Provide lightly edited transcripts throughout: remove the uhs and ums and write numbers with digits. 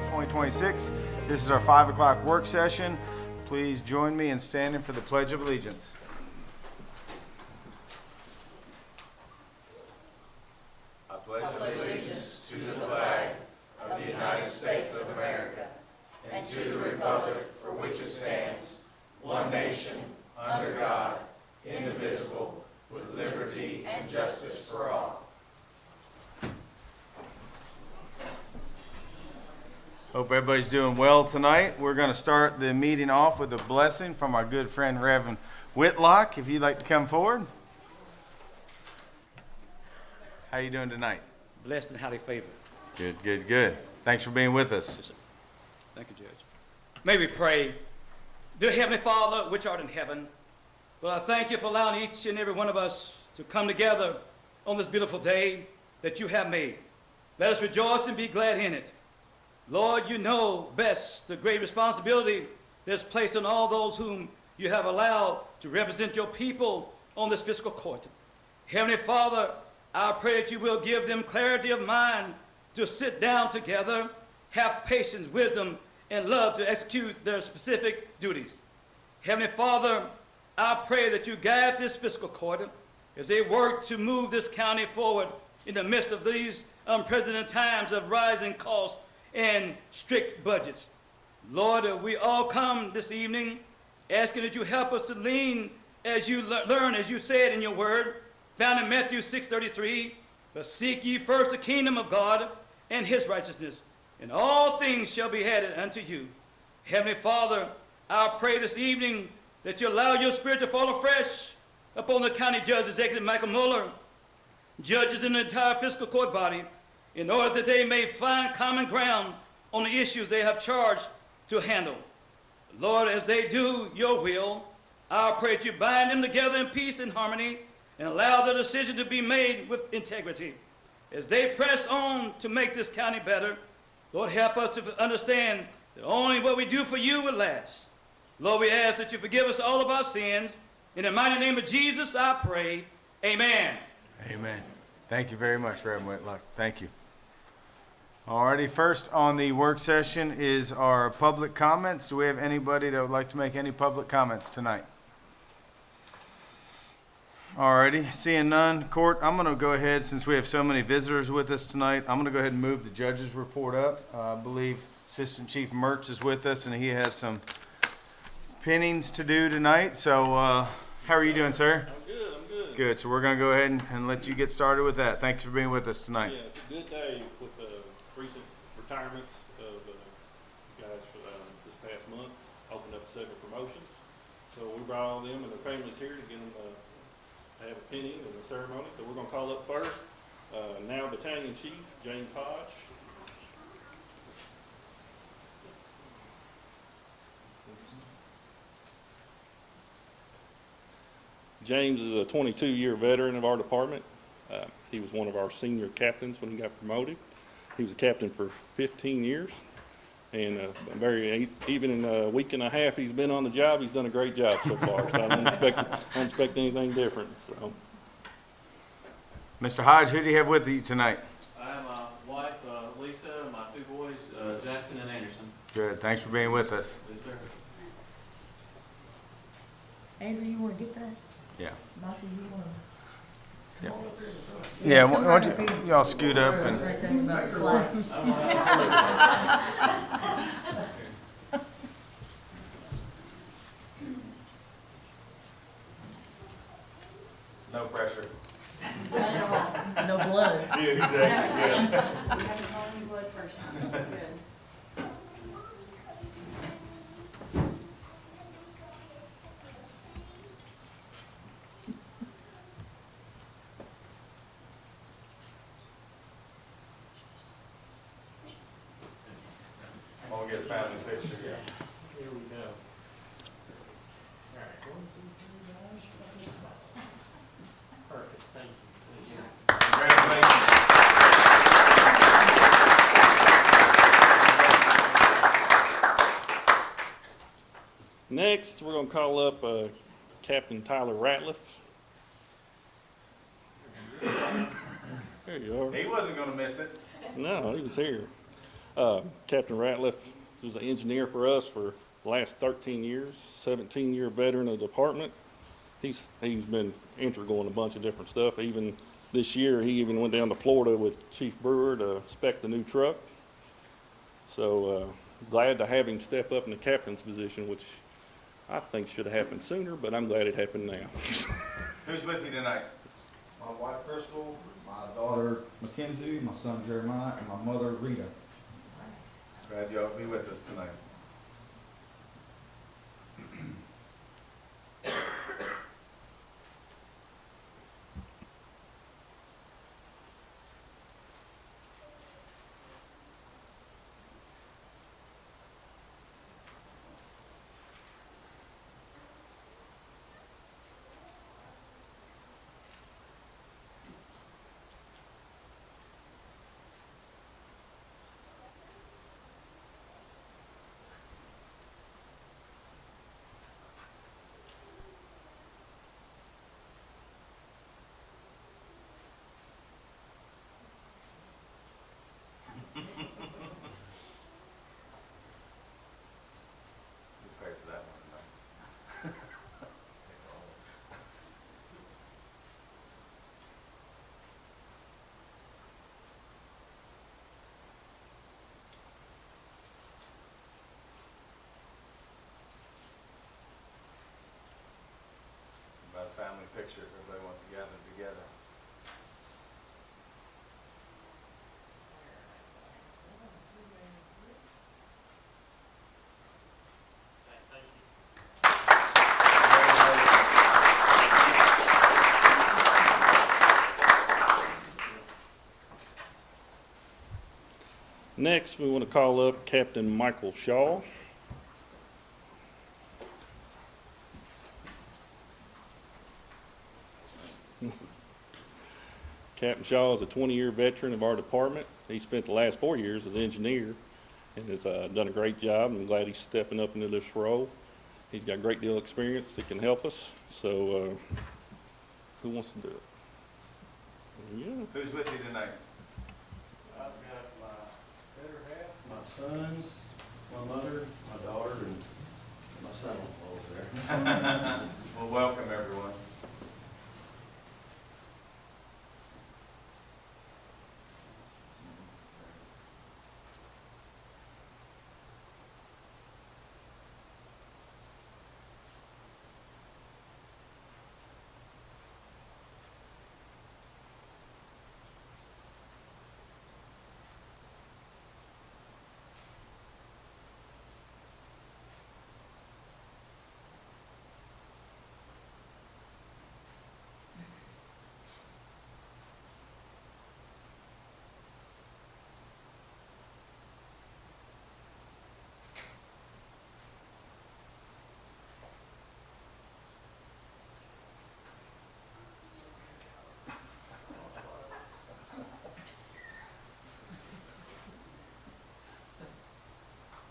2026. This is our 5 o'clock work session. Please join me in standing for the Pledge of Allegiance. I pledge allegiance to the flag of the United States of America and to the republic for which it stands, one nation, under God, indivisible, with liberty and justice for all. Hope everybody's doing well tonight. We're going to start the meeting off with a blessing from our good friend Reverend Whitlock. If you'd like to come forward. How you doing tonight? Blessed and highly favored. Good, good, good. Thanks for being with us. Yes, sir. Thank you, Judge. May we pray. Dear Heavenly Father, which art in heaven, Lord, I thank you for allowing each and every one of us to come together on this beautiful day that you have made. Let us rejoice and be glad in it. Lord, you know best the great responsibility that's placed on all those whom you have allowed to represent your people on this fiscal court. Heavenly Father, I pray that you will give them clarity of mind to sit down together, have patience, wisdom, and love to execute their specific duties. Heavenly Father, I pray that you guide this fiscal court as they work to move this county forward in the midst of these unprecedented times of rising costs and strict budgets. Lord, we all come this evening asking that you help us to lean as you learn, as you said in your word, found in Matthew 6:33, but seek ye first the kingdom of God and his righteousness, and all things shall be added unto you. Heavenly Father, I pray this evening that you allow your spirit to fall afresh upon the county judge, Executive Michael Mueller, judges in the entire fiscal court body, in order that they may find common ground on the issues they have charged to handle. Lord, as they do your will, I pray that you bind them together in peace and harmony and allow the decision to be made with integrity. As they press on to make this county better, Lord, help us to understand that only what we do for you will last. Lord, we ask that you forgive us all of our sins. In the mighty name of Jesus, I pray. Amen. Amen. Thank you very much, Reverend Whitlock. Thank you. Alrighty, first on the work session is our public comments. Do we have anybody that would like to make any public comments tonight? Alrighty, seeing none. Court, I'm going to go ahead, since we have so many visitors with us tonight, I'm going to go ahead and move the judge's report up. I believe Assistant Chief Mertz is with us, and he has some pinnings to do tonight. So, how are you doing, sir? I'm good. Good, so we're going to go ahead and let you get started with that. Thanks for being with us tonight. Yeah, it's a good day with the recent retirements of guys for this past month, opened up several promotions. So we brought all them and their families here to get them to have a pinning and a ceremony. So we're going to call up first, now Battalion Chief James Hodge. James is a 22-year veteran of our department. He was one of our senior captains when he got promoted. He was a captain for 15 years, and even in a week and a half he's been on the job, he's done a great job so far. So I don't expect anything different. So, Mr. Hodge, who do you have with you tonight? I have my wife, Lisa, and my two boys, Jackson and Anderson. Good. Thanks for being with us. Yes, sir. Andrew, you want to get that? Yeah. Michael, you want to? Yeah, why don't y'all scoot up and. Right there about the flag. No pressure. No blood. Yeah, exactly. We have to call you blood first time, so good. I'll get a family picture, yeah. here we go. Perfect, thank you. Congratulations. Next, we're going to call up Captain Tyler Ratliff. There you are. He wasn't going to miss it. No, he was here. Captain Ratliff was an engineer for us for the last 13 years, 17-year veteran of the department. He's been integral in a bunch of different stuff. Even this year, he even went down to Florida with Chief Brewer to inspect the new truck. So glad to have him step up in the captain's position, which I think should have happened sooner, but I'm glad it happened now. Who's with you tonight? My wife Crystal, my daughter Mackenzie, my son Jeremiah, and my mother Rita. Glad y'all be with us tonight. You pay for that one tonight. About a family picture if everybody wants to gather together. Next, we want to call up Captain Michael Shaw. Captain Shaw is a 20-year veteran of our department. He spent the last 4 years as an engineer and has done a great job. I'm glad he's stepping up into this role. He's got a great deal of experience that can help us. So who wants to do it? Yeah. Who's with you tonight? I've got my better half, my sons, my mother, my daughter, and my son-in-law there. Well, welcome everyone.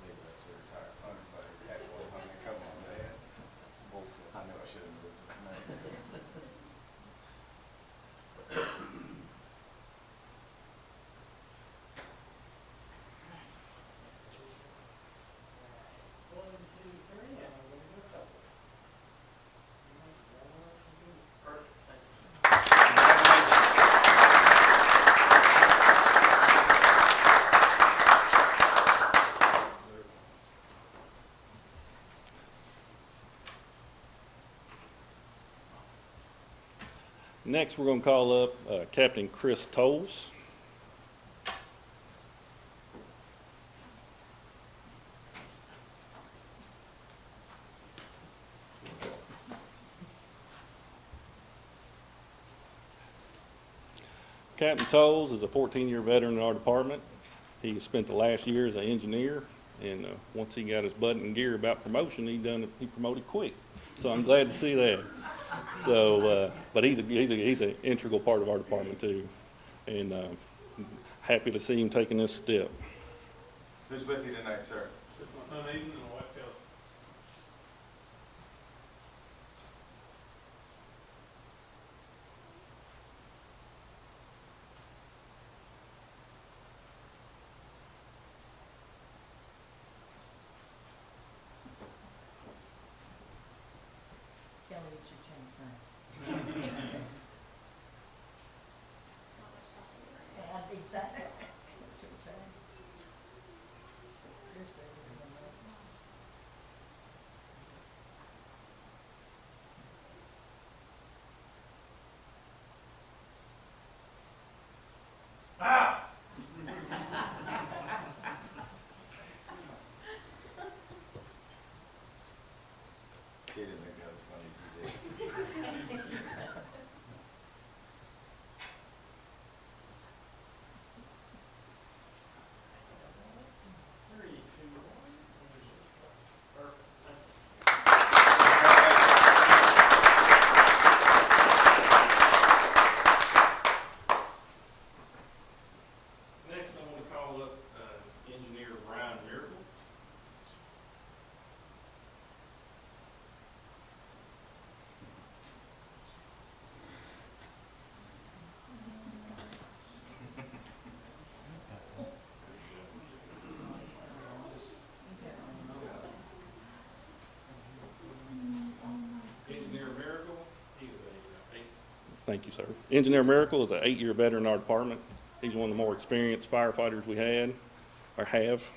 Leave that to retire. Come on, Dad. I knew I should have moved it tonight. Next, we're going to call up Captain Chris Tolles. Captain Tolles is a 14-year veteran in our department. He spent the last year as an engineer, and once he got his butt in gear about promotion, he promoted quick. So I'm glad to see that. So, but he's an integral part of our department too, and happy to see him taking this step. Who's with you tonight, sir? This is my son Aiden and my wife Kelly. tag. That's your tag. Here's baby. He didn't think that was funny, he did. Next, I want to call up Engineer Ryan Miracle. Engineer Miracle, he is Thank you, sir. Engineer Miracle is an 8-year veteran in our department. He's one of the more experienced firefighters we had, or have.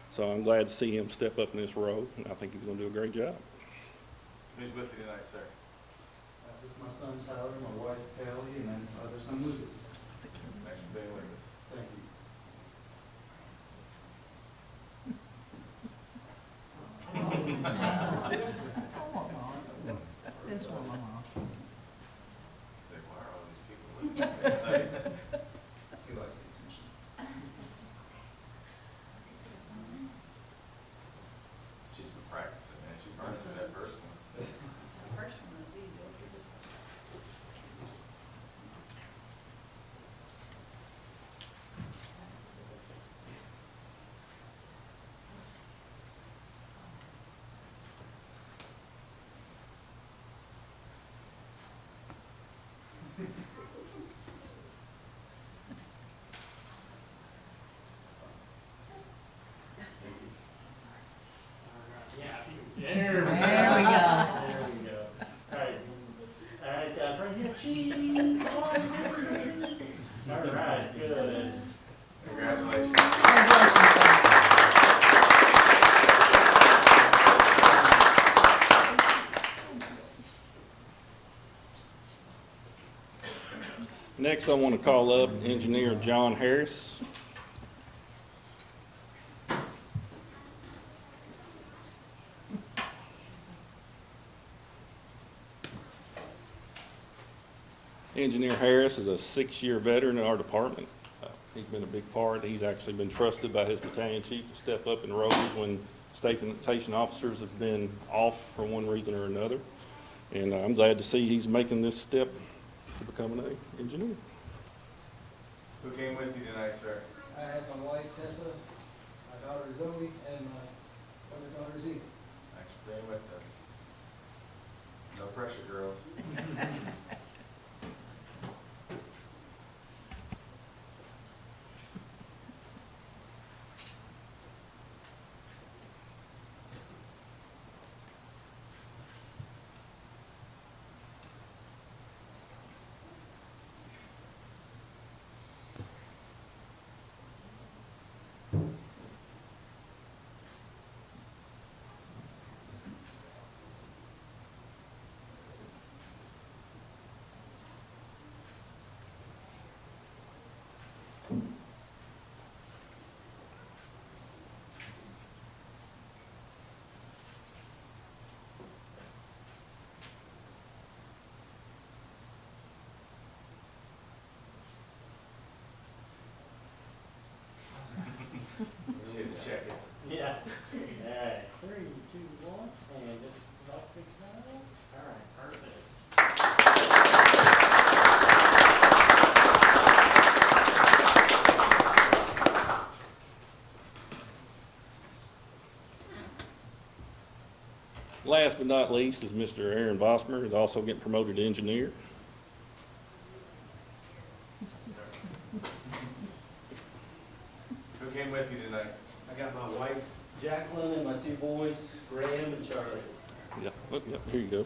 So I'm glad to see him step up in this role, and I think he's going to do a great job. Who's with you tonight, sir? This is my son Tyler, my wife Kelly, and then other son Lucas. Thanks for being with us. Thank you. This one, Mama. Say, why are all these people with me? He likes the attention. She's been practicing, man. She's learning from that first one. The first one was easy, let's do this one. There we go. There we go. All right. All right, guys, right here. Cheese. Come on, everybody. All right, good. Congratulations. Next, I want to call up Engineer John Harris. Engineer Harris is a 6-year veteran in our department. He's been a big part. He's actually been trusted by his battalion chief to step up in roles when station officers have been off for one reason or another. And I'm glad to see he's making this step to becoming an engineer. Who came with you tonight, sir? I have my wife Tessa, my daughter Zoe, and my other daughter Z. Thanks for being with us. No pressure, girls. You should check it. Yeah. All right. 3, 2, 1, and just like this now. All right, perfect. Last but not least is Mr. Aaron Vosmer, who's also getting promoted to engineer. Who came with you tonight? I got my wife Jacqueline and my 2 boys, Graham and Charlie. Yep, here you go.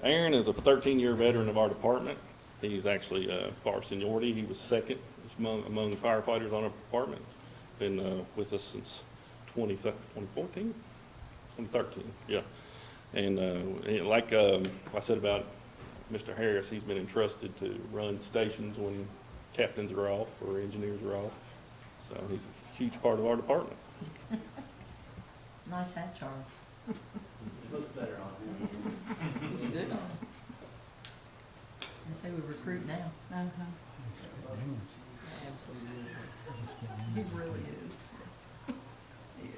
Aaron is a 13-year veteran of our department. He's actually, far seniority, he was second among firefighters on our department. Been with us since 2014, 2013, yeah. And like I said about Mr. Harris, he's been entrusted to run stations when captains are off or engineers are off. So he's a huge part of our department. Nice hat, Charlie. It looks better on you. Looks good on him. They say we recruit now. Uh-huh. Absolutely. He really is. Yes. He is.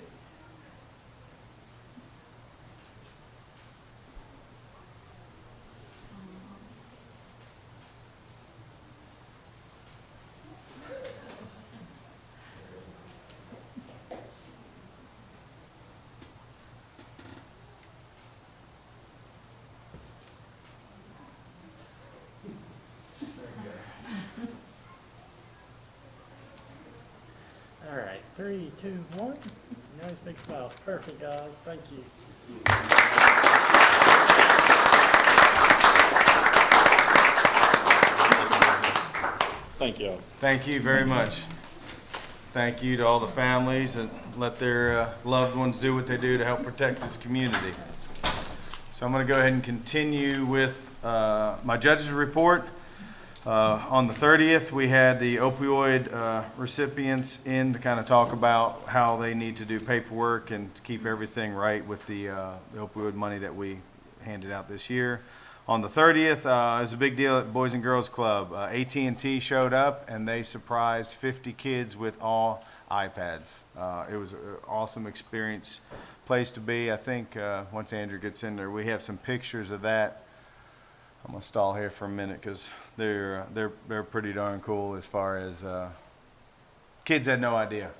All right, 3, 2, 1. Nice big smile. Perfect, guys. Thank you. Thank y'all. Thank you very much. Thank you to all the families and let their loved ones do what they do to help protect this community. So I'm going to go ahead and continue with my judge's report. On the 30th, we had the opioid recipients in to kind of talk about how they need to do paperwork and to keep everything right with the opioid money that we handed out this year. On the 30th, it was a big deal at Boys and Girls Club. AT&T showed up and they surprised 50 kids with all iPads. It was an awesome experience, place to be. I think once Andrew gets in there, we have some pictures of that. I'm gonna stall here for a minute because they're pretty darn cool as far as kids had no idea.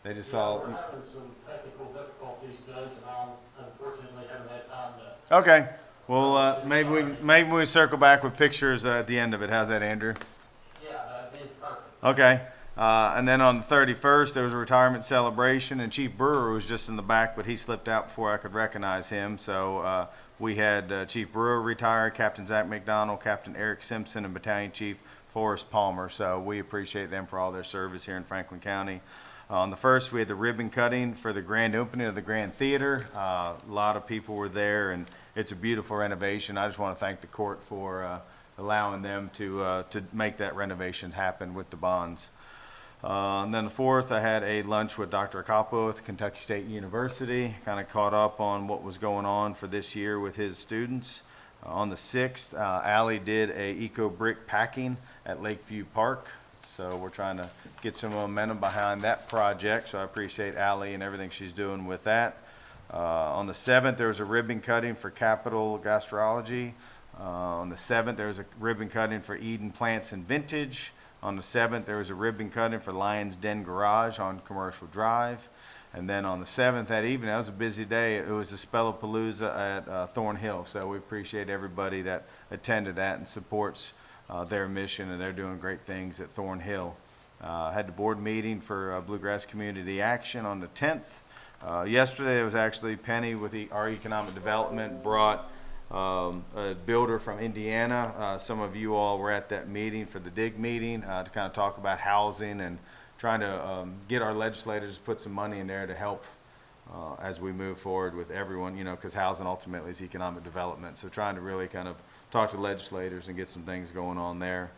They just saw. We're having some technical difficulties, Judge, and I unfortunately haven't had time to. Okay. Well, maybe we circle back with pictures at the end of it. How's that, Andrew? Yeah, that'd be perfect. Okay. And then on the 31st, there was a retirement celebration, and Chief Brewer was just in the back, but he slipped out before I could recognize him. So we had Chief Brewer retire, Captain Zach McDonald, Captain Eric Simpson, and Battalion Chief Forrest Palmer. So we appreciate them for all their service here in Franklin County. On the 1st, we had the ribbon cutting for the grand opening of the Grand Theater. A lot of people were there, and it's a beautiful renovation. I just want to thank the court for allowing them to make that renovation happen with the bonds. And then the 4th, I had a lunch with Dr. Acappo at Kentucky State University, kind of caught up on what was going on for this year with his students. On the 6th, Allie did a eco-brick packing at Lakeview Park. So we're trying to get some momentum behind that project. So I appreciate Allie and everything she's doing with that. On the 7th, there was a ribbon cutting for Capital Gastrology. On the 7th, there was a ribbon cutting for Eden Plants and Vintage. On the 7th, there was a ribbon cutting for Lion's Den Garage on Commercial Drive. And then on the 7th, that evening, that was a busy day. It was a Spellapalooza at Thornhill. So we appreciate everybody that attended that and supports their mission, and they're doing great things at Thornhill. Had the board meeting for Bluegrass Community Action on the 10th. Yesterday, it was actually Penny with our economic development brought a builder from Indiana. Some of you all were at that meeting for the DIG meeting to kind of talk about housing and trying to get our legislators to put some money in there to help as we move forward with everyone, you know, because housing ultimately is economic development. So trying to really kind of talk to legislators and get some things going on there.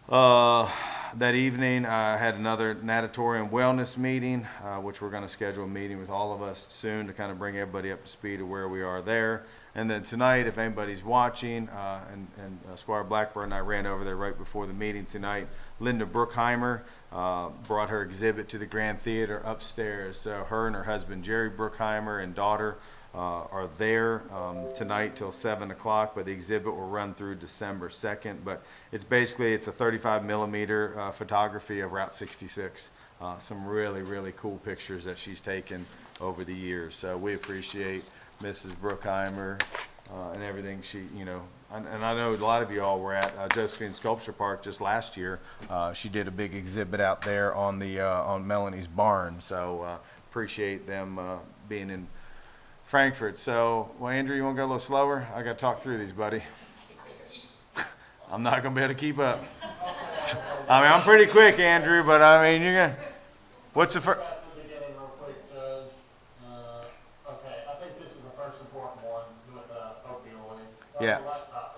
That evening, I had another natatorium wellness meeting, which we're going to schedule a meeting with all of us soon to kind of bring everybody up to speed of where we are there. And then tonight, if anybody's watching, and Squire Blackburn and I ran over there right before the meeting tonight, Linda Bruckheimer brought her exhibit to the Grand Theater upstairs. So her and her husband, Jerry Bruckheimer, and daughter are there tonight till 7 o'clock, but the exhibit will run through December 2nd. But it's a 35 millimeter photography of Route 66. Some really, really cool pictures that she's taken over the years. So we appreciate Mrs. Bruckheimer and everything she, you know, and I know a lot of you all were at Josephine Sculpture Park just last year. She did a big exhibit out there on the on Melanie's barn. So appreciate them being in Frankfurt. So, well, Andrew, you want to go a little slower? I got to talk through these, buddy. I'm not going to be able to keep up. I mean, I'm pretty quick, Andrew, but I mean, you're gonna, what's the first? Back to the beginning real quick, Judge. Okay, I think this is the first important one with opioid. Yeah.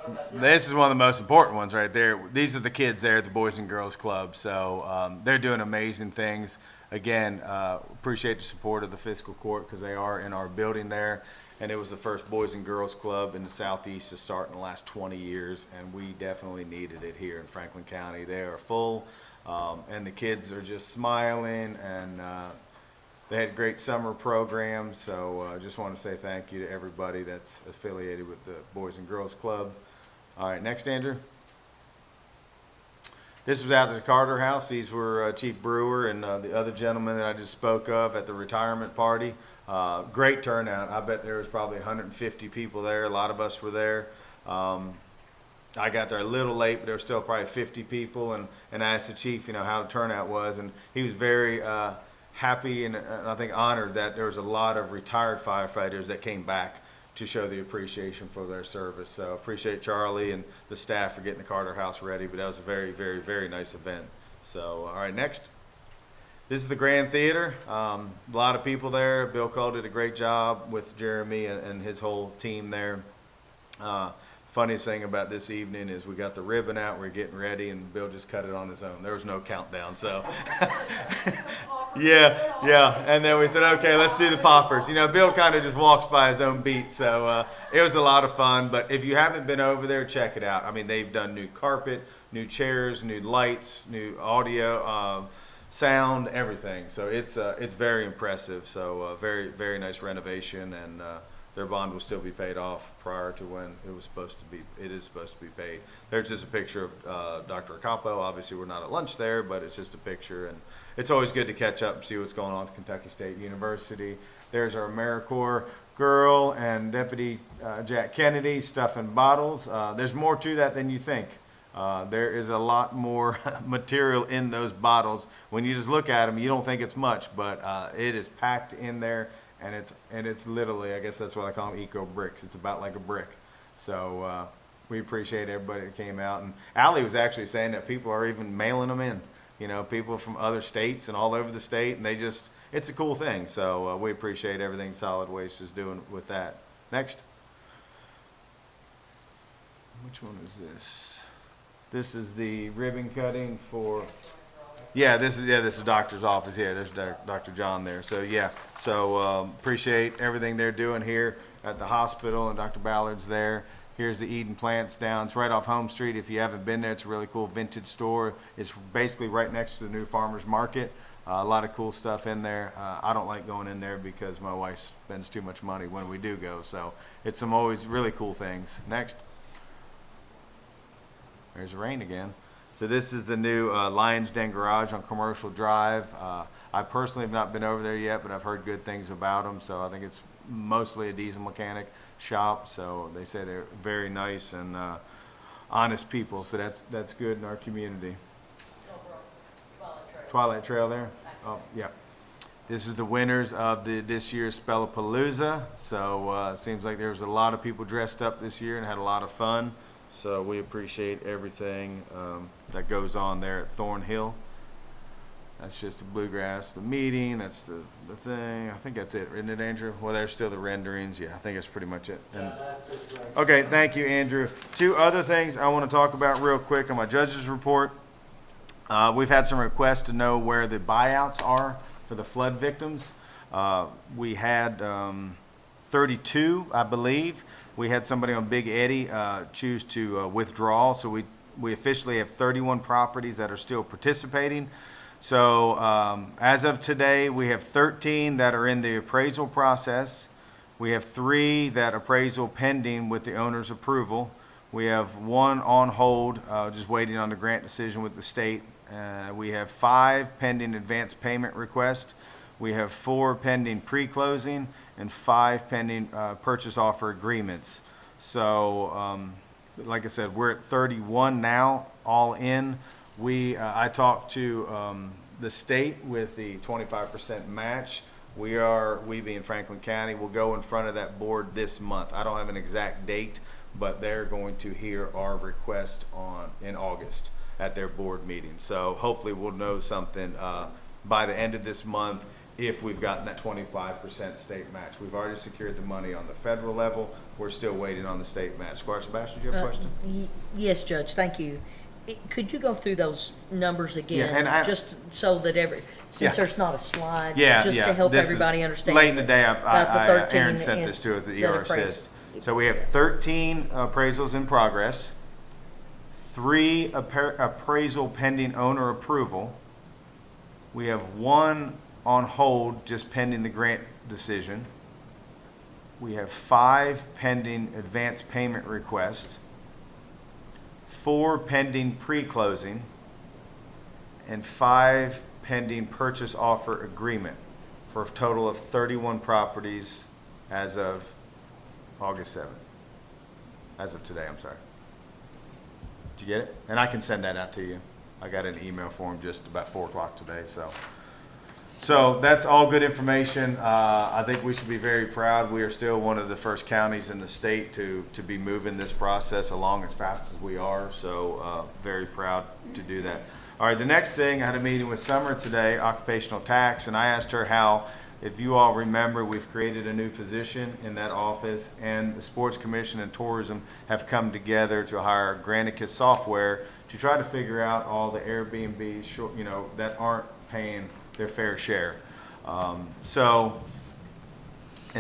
Okay. This is one of the most important ones right there. These are the kids there at the Boys and Girls Club. So they're doing amazing things. Again, appreciate the support of the Fiscal Court because they are in our building there. And it was the first Boys and Girls Club in the Southeast to start in the last 20 years. And we definitely needed it here in Franklin County. They are full. And the kids are just smiling. And they had great summer programs. So I just want to say thank you to everybody that's affiliated with the Boys and Girls Club. All right, next, Andrew. This was out at the Carter House. These were Chief Brewer and the other gentleman that I just spoke of at the retirement party. Great turnout. I bet there was probably 150 people there. A lot of us were there. I got there a little late, but there were still probably 50 people. And I asked the chief, how the turnout was, and he was very happy and I think honored that there was a lot of retired firefighters that came back to show the appreciation for their service. So appreciate Charlie and the staff for getting the Carter House ready, but that was a very, very, very nice event. So, all right, next. This is the Grand Theater. A lot of people there. Bill Cole did a great job with Jeremy and his whole team there. Funniest thing about this evening is we got the ribbon out, we're getting ready, and Bill just cut it on his own. There was no countdown, so. Yeah. And then we said, okay, let's do the poppers. Bill kind of just walks by his own beat, so it was a lot of fun. But if you haven't been over there, check it out. I mean, they've done new carpet, new chairs, new lights, new audio, sound, everything. So it's very impressive. So very, very nice renovation, and their bond will still be paid off prior to when it is supposed to be paid. There's just a picture of Dr. Acampo. Obviously, we're not at lunch there, but it's just a picture. And it's always good to catch up and see what's going on at Kentucky State University. There's our AmeriCorps girl and Deputy Jack Kennedy stuffing bottles. There's more to that than you think. There is a lot more material in those bottles. When you just look at them, you don't think it's much, but it is packed in there. And it's literally, I guess that's what I call them, eco bricks. It's about like a brick. So we appreciate everybody that came out. And Allie was actually saying that people are even mailing them in. People from other states and all over the state, and it's a cool thing. So we appreciate everything Solid Waste is doing with that. Next. Which one is this? This is the ribbon cutting for. Yeah, this is doctor's office. Yeah, there's Dr. John there. So yeah, appreciate everything they're doing here at the hospital, and Dr. Ballard's there. Here's the Eden Plants down. It's right off Home Street. If you haven't been there, it's a really cool vintage store. It's basically right next to the new farmer's market. A lot of cool stuff in there. I don't like going in there because my wife spends too much money when we do go. So it's some always really cool things. Next. There's the rain again. So this is the new Lion's Den Garage on Commercial Drive. I personally have not been over there yet, but I've heard good things about them. So I think it's mostly a diesel mechanic shop. So they say they're very nice and honest people. So that's good in our community. Twilight Trail there? Oh, yeah. This is the winners of this year's Spellapalooza. So it seems like there was a lot of people dressed up this year and had a lot of fun. So we appreciate everything that goes on there at Thornhill. That's just the bluegrass, the meeting, that's the thing. I think that's it, isn't it, Andrew? Well, there's still the renderings. Yeah, I think that's pretty much it. And, okay, thank you, Andrew. Two other things I want to talk about real quick on my judge's report. We've had some requests to know where the buyouts are for the flood victims. We had 32, I believe. We had somebody on Big Eddy choose to withdraw, so we officially have 31 properties that are still participating. So as of today, we have 13 that are in the appraisal process. We have 3 that appraisal pending with the owner's approval. We have 1 on hold, just waiting on the grant decision with the state. We have 5 pending advance payment requests. We have 4 pending pre-closing and 5 pending purchase offer agreements. So, like I said, we're at 31 now, all in. I talked to the state with the 25% match. We being Franklin County, will go in front of that board this month. I don't have an exact date, but they're going to hear our request in August. at their board meeting. So hopefully we'll know something by the end of this month if we've gotten that 25% state match. We've already secured the money on the federal level. We're still waiting on the state match. Squire Sebastian, do you have a question? Yes, Judge, thank you. Could you go through those numbers again? Yeah, and just so that since there's not a slide, Yeah, just yeah. to help This is everybody understand. Late in the day, about the 13 Aaron sent and this to us, the that ER appraisal. assist. So we have 13 appraisals in progress, 3 appraisal pending owner approval. We have 1 on hold, just pending the grant decision. We have 5 pending advance payment requests, 4 pending pre-closing, and 5 pending purchase offer agreement, for a total of 31 properties as of August 7th. As of today, I'm sorry. Did you get it? And I can send that out to you. I got an email for him just about 4 o'clock today, so that's all good information. I think we should be very proud. We are still one of the first counties in the state to be moving this process along as fast as we are, so very proud to do that. All right, the next thing, I had a meeting with Summer today, occupational tax, and I asked her how, if you all remember, we've created a new position in that office, and the Sports Commission and Tourism have come together to hire Granicus Software to try to figure out all the Airbnbs, that aren't paying their fair share. And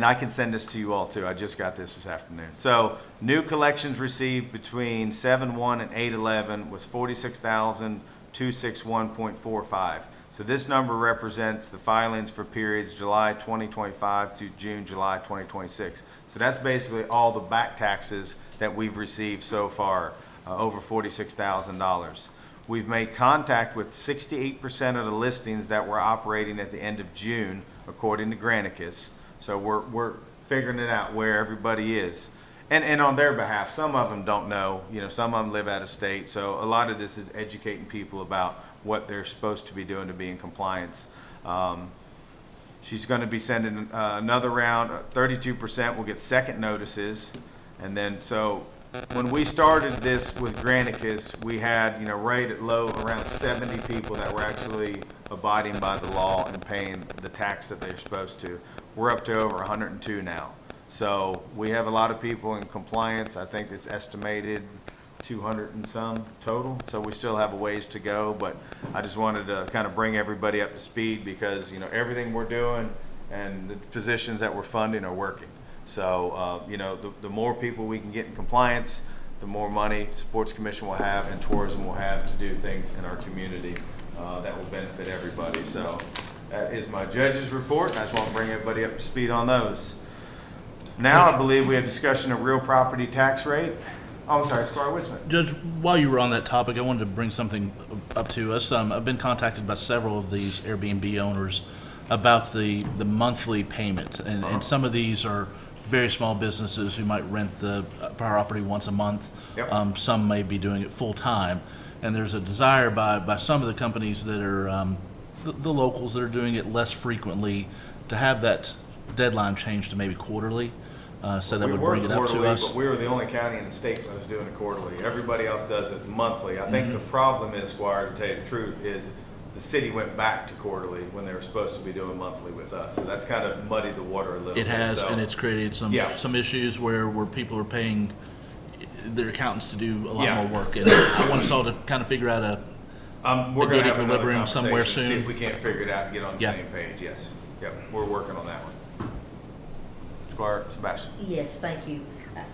I can send this to you all too. I just got this afternoon. So new collections received between 7/1 and 8/11 was 46,261.45. So this number represents the filings for periods July 2025 to July 2026. So that's basically all the back taxes that we've received so far, over $46,000. We've made contact with 68% of the listings that were operating at the end of June, according to Granicus. So we're figuring it out where everybody is. And on their behalf, some of them don't know, some of them live out of state. So a lot of this is educating people about what they're supposed to be doing to be in compliance. She's going to be sending another round. 32% will get second notices. And then, so when we started this with Granicus, we had, right at low around 70 people that were actually abiding by the law and paying the tax that they're supposed to. We're up to over 102 now. So we have a lot of people in compliance. I think it's estimated 200 and some total. So we still have a ways to go, but I just wanted to kind of bring everybody up to speed because, everything we're doing and the positions that we're funding are working. So, the more people we can get in compliance, the more money Sports Commission will have and tourism will have to do things in our community that will benefit everybody. So that is my judge's report, and I just want to bring everybody up to speed on those. Now I believe we have discussion of real property tax rate. Oh, I'm sorry, Squire Wisman. Judge, while you were on that topic, I wanted to bring something up to us. I've been contacted by several of these Airbnb owners about the monthly payment, and some of these are very small businesses who might rent the property once a month. Yep. Some may be doing it full time, and there's a desire by some of the companies that are the locals that are doing it less frequently to have that deadline changed to maybe quarterly. So that would bring it up to us. But we were the only county in the state that was doing it quarterly. Everybody else does it monthly. I think the problem is, Squire, to tell you the truth, is the city went back to quarterly when they were supposed to be doing monthly with us. So that's kind of muddied the water a little bit. It has, so. and it's created some issues where people are paying their accountants to do a lot more work. And I want us all to kind of figure out a we're going to have another equilibrium somewhere conversation, soon. see if we can't figure it out and get on the Yeah. same page. Yes. Yep. We're working on that one. Squire Sebastian. Yes, thank you.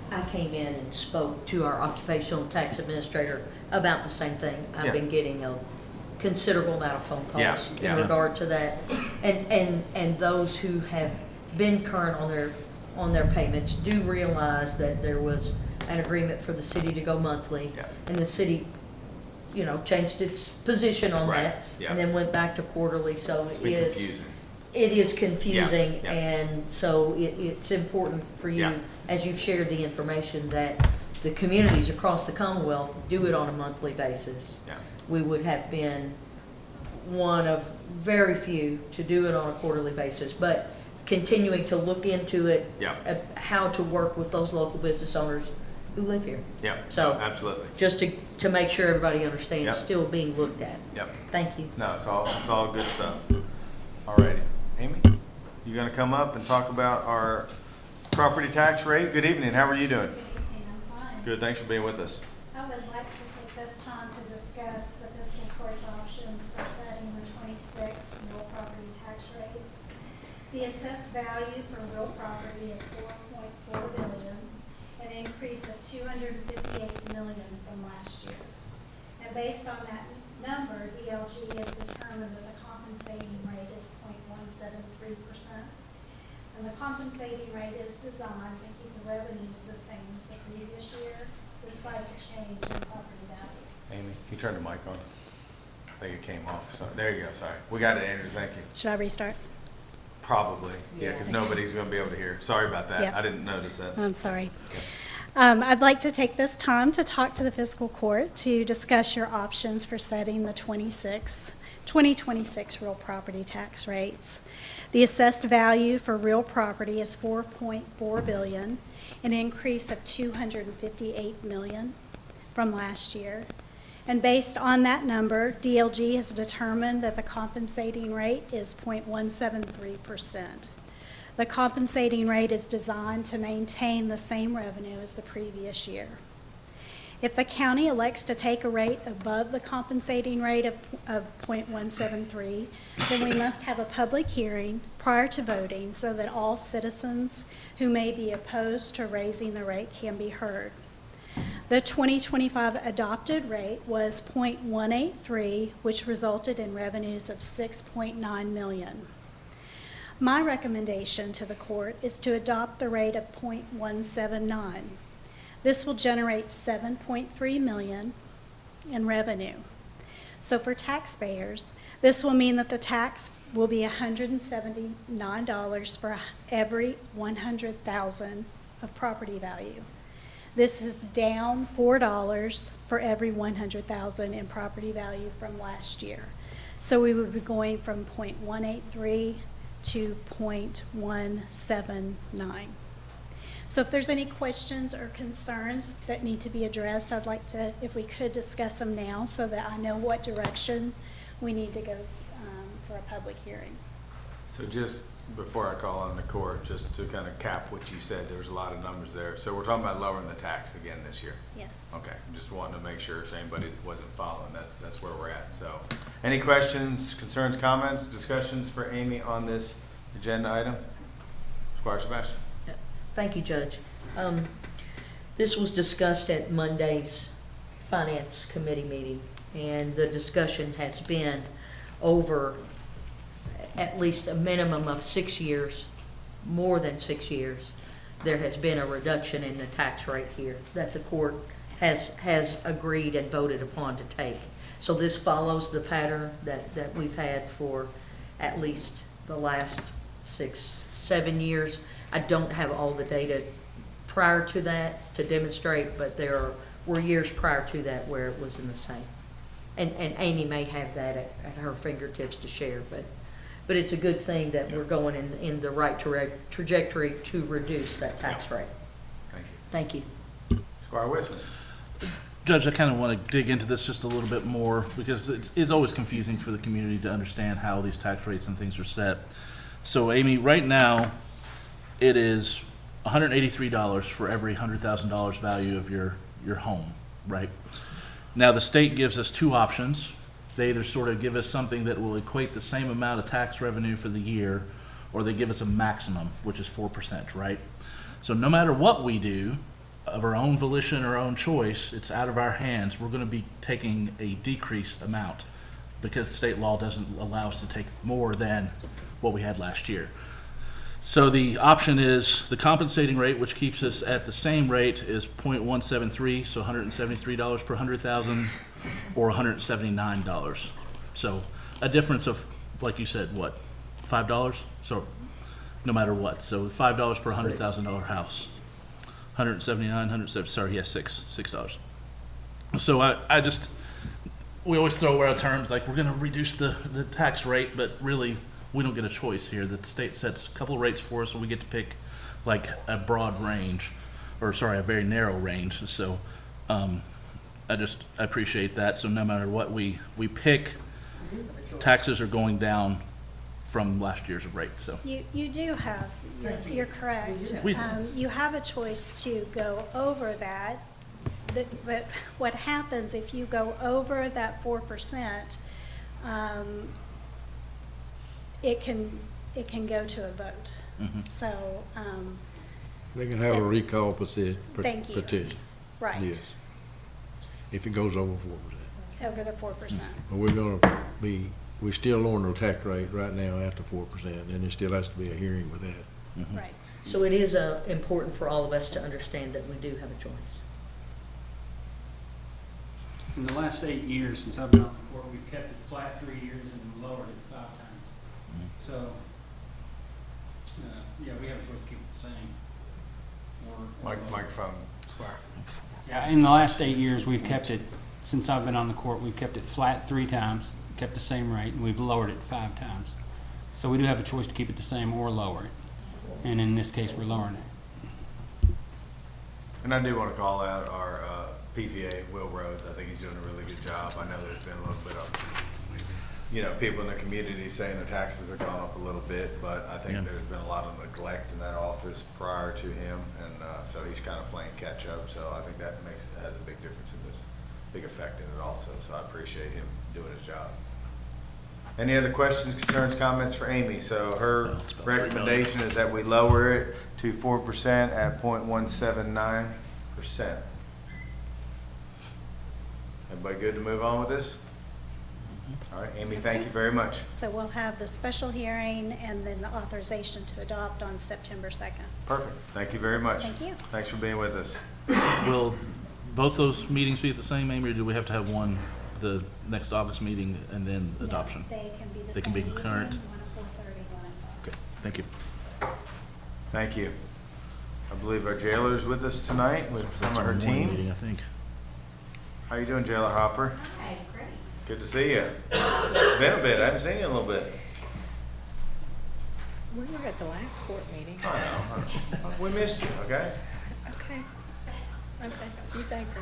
I came in and spoke to our occupational tax administrator about the same thing. I've been getting a considerable amount of phone calls in regard to that. And those who have been current on their payments do realize that there was an agreement for the city to go monthly. Yeah. And the city, changed its position on that. Yeah. And then went back to quarterly, so It's been confusing. it is confusing, Yeah. and so it's important for you, as you've shared the information, that the communities across the Commonwealth do it on a monthly basis. Yeah. We would have been one of very few to do it on a quarterly basis, but continuing to look into it, Yeah. how to work with those local business owners who live here. Yep, So- absolutely. Just to make sure everybody understands, Yep. still being looked at. Yep. Thank you. No, it's all good stuff. All righty. Amy, you gonna come up and talk about our property tax rate? Good evening, how are you doing? I'm fine. Good, thanks for being with us. I would like to take this time to discuss the fiscal court's options for setting the 26 real property tax rates. The assessed value for real property is $4.4 billion, an increase of $258 million from last year. And based on that number, DLG has determined that the compensating rate is 0.173%. And the compensating rate is designed to keep the revenues the same as the previous year, despite the change in property value. Amy, can you turn the mic on? I think it came off, so, there you go, sorry. We got it, Andrew, thank you. Should I restart? Probably, yeah, because nobody's gonna be able to hear. Sorry about that, Yeah. I didn't notice that. I'm sorry. I'd like to take this time to talk to the fiscal court to discuss your options for setting the 2026 real property tax rates. The assessed value for real property is $4.4 billion, an increase of $258 million from last year. And based on that number, DLG has determined that the compensating rate is 0.173%. The compensating rate is designed to maintain the same revenue as the previous year. If the county elects to take a rate above the compensating rate of 0.173, then we must have a public hearing prior to voting so that all citizens who may be opposed to raising the rate can be heard. The 2025 adopted rate was 0.183, which resulted in revenues of $6.9 million. My recommendation to the court is to adopt the rate of 0.179. This will generate $7.3 million in revenue. So for taxpayers, this will mean that the tax will be $179 for every $100,000 of property value. This is down $4 for every $100,000 in property value from last year. So we would be going from 0.183 to 0.179. So if there's any questions or concerns that need to be addressed, I'd like to, if we could, discuss them now so that I know what direction we need to go for a public hearing. So just before I call on the court, just to kind of cap what you said, there's a lot of numbers there. So we're talking about lowering the tax again this year? Yes. Okay, just wanting to make sure if anybody wasn't following, that's where we're at. So, any questions, concerns, comments, discussions for Amy on this agenda item? Squire Sebastian. Thank you, Judge. This was discussed at Monday's Finance Committee meeting, and the discussion has been over at least a minimum of 6 years, more than 6 years. There has been a reduction in the tax rate here that the court has agreed and voted upon to take. So this follows the pattern that we've had for at least the last 6, 7 years. I don't have all the data prior to that to demonstrate, but there were years prior to that where it was in the same. And Amy may have that at her fingertips to share, but it's a good thing that we're going in the right trajectory to reduce that tax rate. Thank you. Thank you. Squire Whistler. Judge, I kind of want to dig into this just a little bit more because it's always confusing for the community to understand how these tax rates and things are set. So, Amy, right now, it is $183 for every $100,000 value of your home, right? Now, the state gives us two options. They either sort of give us something that will equate the same amount of tax revenue for the year, or they give us a maximum, which is 4%, right? So no matter what we do, of our own volition or own choice, it's out of our hands. We're going to be taking a decreased amount because state law doesn't allow us to take more than what we had last year. So the option is the compensating rate, which keeps us at the same rate, is 0.173, so $173 per 100,000, or $179. So a difference of, like you said, what, $5? So no matter what, so $5 per $100,000 house. 179, 170, sorry, yes, $6. So I just, we always throw around terms like we're going to reduce the tax rate, but really we don't get a choice here. The state sets a couple of rates for us and we get to pick like a broad range a very narrow range. So I appreciate that. So no matter what we pick, taxes are going down from last year's rate, so. You do have, you're correct. We- You have a choice to go over that, but what happens if you go over that 4%, it can go to a vote. Mhm. So, They can have a recall petition. Thank you. right, Yes. If it goes over 4%. over the 4%. But we're still lowering the tax rate right now after 4%, and there still has to be a hearing with that. Right. So it is important for all of us to understand that we do have a choice. In the last 8 years since I've been on the court, we've kept it flat 3 years and lowered it 5 times. So, yeah, we have a choice to keep it the same. Microphone. Yeah, in the last 8 years, we've kept it, since I've been on the court, we've kept it flat 3 times, kept the same rate, and we've lowered it 5 times. So we do have a choice to keep it the same or lower it. And in this case, we're lowering it. And I do want to call out our PVA, Will Rhodes. I think he's doing a really good job. I know there's been a little bit of, people in the community saying their taxes have gone up a little bit, but I think there's been a lot of neglect in that office prior to him, and so he's kind of playing catch up. So I think that has a big difference in this, big effect in it also. So I appreciate him doing his job. Any other questions, concerns, comments for Amy? So her recommendation is that we lower it to 4% at 0.179%. Everybody good to move on with this? All right, Amy, thank you very much. So we'll have the special hearing and then the authorization to adopt on September 2nd. Perfect. Thank you very much. Thank you. Thanks for being with us. Will both those meetings be at the same, Amy, or do we have to have one, the next August meeting, and then adoption? No, they can be the They same can be evening, concurrent? 1 at 4:30, 1 at 5. Okay, thank you. Thank you. I believe our jailer's with us tonight with some of her Morning team. meeting, I think. How you doing, Jailer Hopper? Hi, great. Good to see you. It's been a bit. I haven't seen you in a little bit. We were at the last court meeting. I know. We missed you, okay? Okay. Okay, if you say so.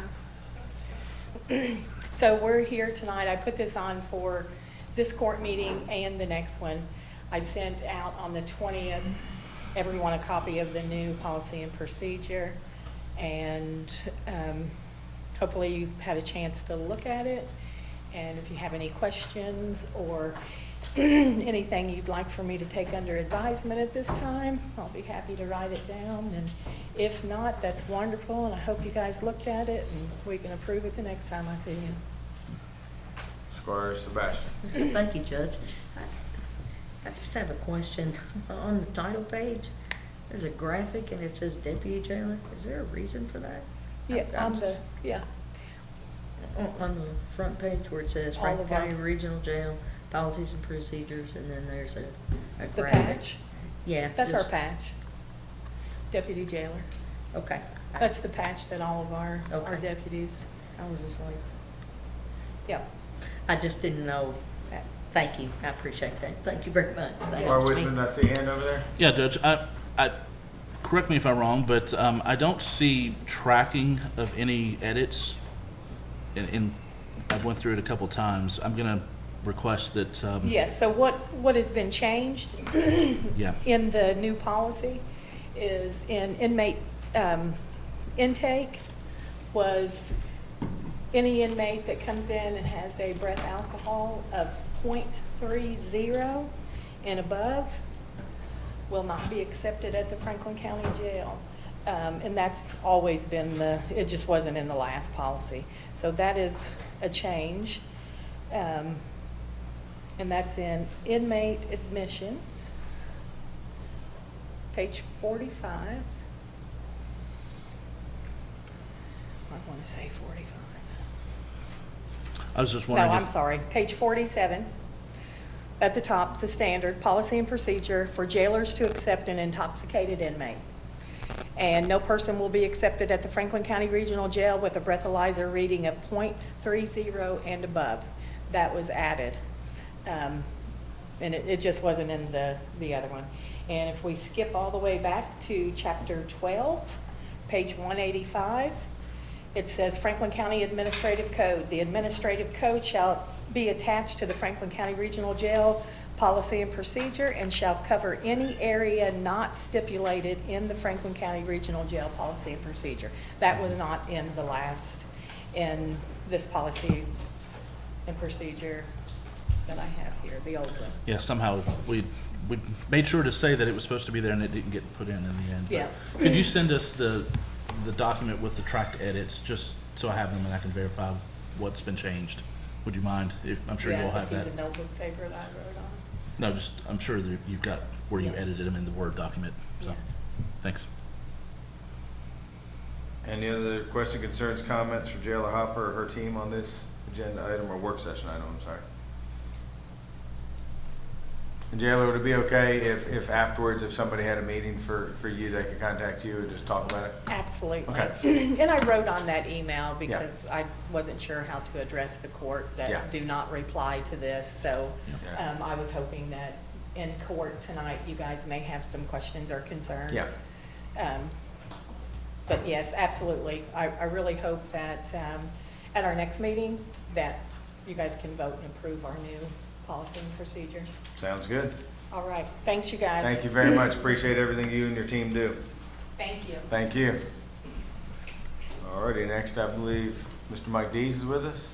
So we're here tonight. I put this on for this court meeting and the next one. I sent out on the 20th, everyone a copy of the new policy and procedure. And hopefully you've had a chance to look at it. And if you have any questions or anything you'd like for me to take under advisement at this time, I'll be happy to write it down. And if not, that's wonderful, and I hope you guys looked at it and we can approve it the next time I see you. Squire Sebastian. Thank you, Judge. I just have a question. On the title page, there's a graphic and it says deputy jailer. Is there a reason for that? Yeah, I'm on the, just- yeah. On the front page where it says All Franklin of our- County Regional Jail, policies and procedures, and then there's a The graphic. patch, Yeah. that's our just- patch. Deputy jailer. Okay. That's the patch that all of our Okay. deputies, I was just like, yeah. I just didn't know. Thank you. I appreciate that. Thank you very much. That Squire helps me. Wisman, I see a hand over there. Yeah, Judge, correct me if I'm wrong, but I don't see tracking of any edits. And I've went through it a couple times. I'm gonna request that, Yes, so what has been changed yeah, in the new policy is in inmate intake was any inmate that comes in and has a breath alcohol of 0.30 and above will not be accepted at the Franklin County Jail. And that's always been it just wasn't in the last policy. So that is a change. And that's in inmate admissions, page 45. I want to say 45. I was just No, wondering I'm if, sorry, page 47. At the top, the standard policy and procedure for jailers to accept an intoxicated inmate. And no person will be accepted at the Franklin County Regional Jail with a breathalyzer reading of 0.30 and above. That was added. And it just wasn't in the other one. And if we skip all the way back to chapter 12, page 185. It says Franklin County Administrative Code. The administrative code shall be attached to the Franklin County Regional Jail policy and procedure and shall cover any area not stipulated in the Franklin County Regional Jail policy and procedure. That was not in in this policy and procedure that I have here, the old one. Yeah, somehow we made sure to say that it was supposed to be there and it didn't get put in the end. But Yeah. could you send us the document with the tracked edits, just so I have them and I can verify what's been changed? Would you mind? I'm sure you all have Yeah, that. it's a piece of notebook paper that I wrote on. No, just, I'm sure that you've got where you Yes. edited them in the Word document, so, Yes. thanks. Any other questions, concerns, comments for Jailer Hopper or her team on this agenda item or work session item, I'm sorry? And Jailer, would it be okay if afterwards, if somebody had a meeting for you, they could contact you and just talk about it? Absolutely. Okay. And I wrote on that email because I wasn't sure how to address the court Yeah. that do not reply to this. So Yeah. I was hoping that in court tonight, you guys may have some questions or concerns. Yeah. But yes, absolutely. I really hope that at our next meeting, that you guys can vote and approve our new policy and procedure. Sounds good. All right. Thanks, you guys. Thank you very much. Appreciate everything you and your team do. Thank you. Thank you. Alrighty, next I believe Mr. Mike Dees is with us.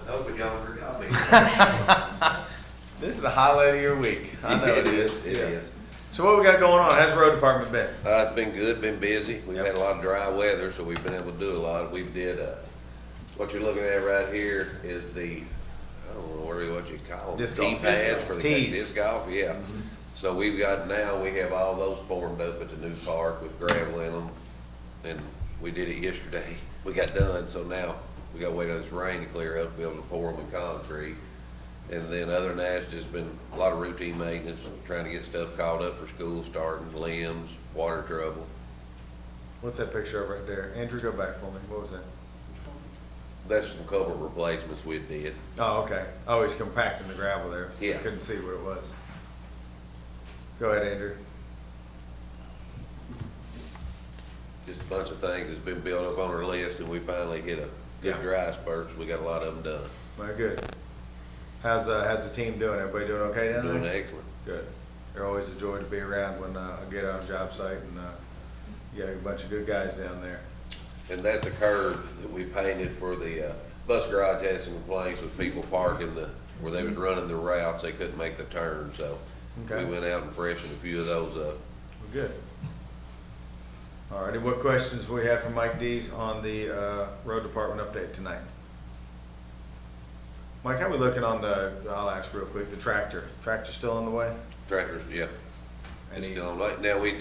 Hoping y'all forgot me. This is the highlight of your week. I know it is. It Yeah. is. So what we got going on? How's the road department been? It's been good, been busy. We've had a lot of dry weather, so we've been able to do a lot. We did, what you're looking at right here is the, I don't know what you call them. Disc Tee golf. pads for the Tees. disc golf, yeah. Mm-hmm. So we have all those formed up at the new park with gravel in them. And we did it yesterday. We got done, so now we gotta wait on this rain to clear up to be able to pour them in concrete. And then other than that, it's just been a lot of routine maintenance, trying to get stuff caught up for school starting, limbs, water trouble. What's that picture of right there? Andrew, go back for me. What was that? That's some culvert replacements we did. Oh, okay. Oh, he's compacting the gravel there. Yeah. Couldn't see what it was. Go ahead, Andrew. Just a bunch of things that's been built up on our list, and we finally hit a good Yeah. dry spurt, so we got a lot of them done. Very good. How's the team doing? Everybody doing okay down there? Doing excellent. Good. They're always a joy to be around when I get on a job site and you got a bunch of good guys down there. And that's a curb that we painted for the bus garage. Had some complaints with people parking where they was running the routes, they couldn't make the turn, so Okay. we went out and freshened a few of those up. Well, good. All righty, what questions we have for Mike Dees on the road department update tonight? Mike, how we looking on I'll ask real quick, the tractor? Tractor still on the way? Tractors, yeah. It's Any- still on light. Now, we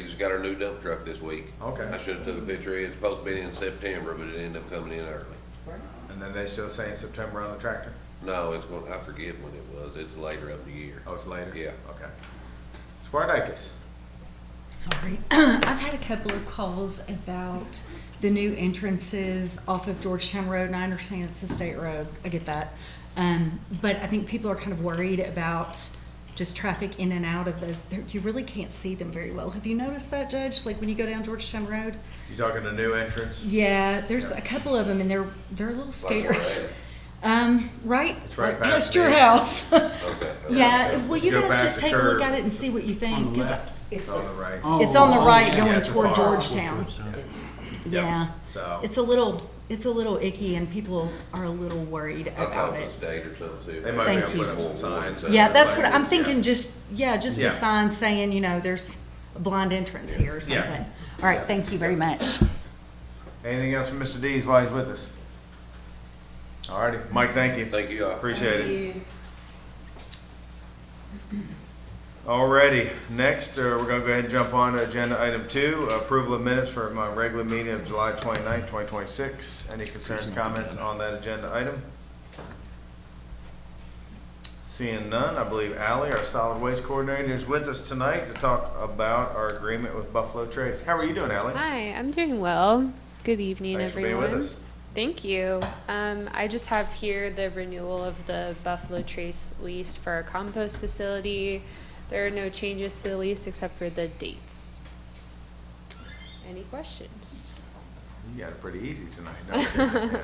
just got our new dump truck this week. Okay. I should've took a picture. It's supposed to be in September, but it ended up coming in early. And then they still saying September on the tractor? No, I forget when it was. It's later up in the year. Oh, it's later? Yeah. Okay. Spartacus. Sorry, I've had a couple of calls about the new entrances off of Georgetown Road, and I understand it's a state road, I get that. But I think people are kind of worried about just traffic in and out of those. You really can't see them very well. Have you noticed that, Judge? Like when you go down Georgetown Road? You talking the new entrance? Yeah, there's Yeah. a couple of them, and they're a little Like scary. where at? Right, It's right right past past your me. house. Okay. Yeah, well, you Go guys past just the take a look curve. at it and see what you think. On the 'cause left? It's on the right. It's on the right yeah. going Yeah, it's toward far. Georgetown. Yep. Yeah, So. it's a little icky, and people are a little worried I'll call about the it. state or something. See if They might Thank be able to you. put up some signs. Yeah, that's what like I'm this, thinking. yeah. Just Yeah. a sign saying, there's a blind entrance here or Yeah. something. All right, thank you very much. Anything else from Mr. Dees while he's with us? All righty. Mike, thank you. Thank you all. Appreciate it. Alrighty, next, we're gonna go ahead and jump on to agenda item 2, approval of minutes for my regular meeting of July 29th, 2026. Any concerns, comments on that agenda item? Seeing none, I believe Ally, our solid waste coordinator, is with us tonight to talk about our agreement with Buffalo Trace. How are you doing, Ally? Hi, I'm doing well. Good evening, Thanks for everyone. being with us. Thank you. I just have here the renewal of the Buffalo Trace lease for our compost facility. There are no changes to the lease except for the dates. Any questions? You got it pretty easy tonight, don't you?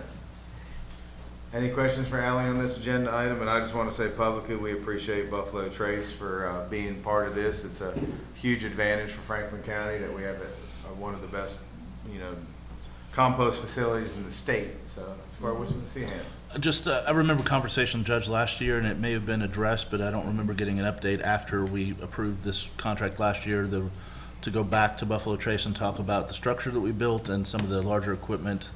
Any questions for Ally on this agenda item? And I just want to say publicly, we appreciate Buffalo Trace for being part of this. It's a huge advantage for Franklin County that we have one of the best, compost facilities in the state. So as far as we see hand. Just, I remember conversation with the judge last year, and it may have been addressed, but I don't remember getting an update after we approved this contract last year to go back to Buffalo Trace and talk about the structure that we built and some of the larger equipment,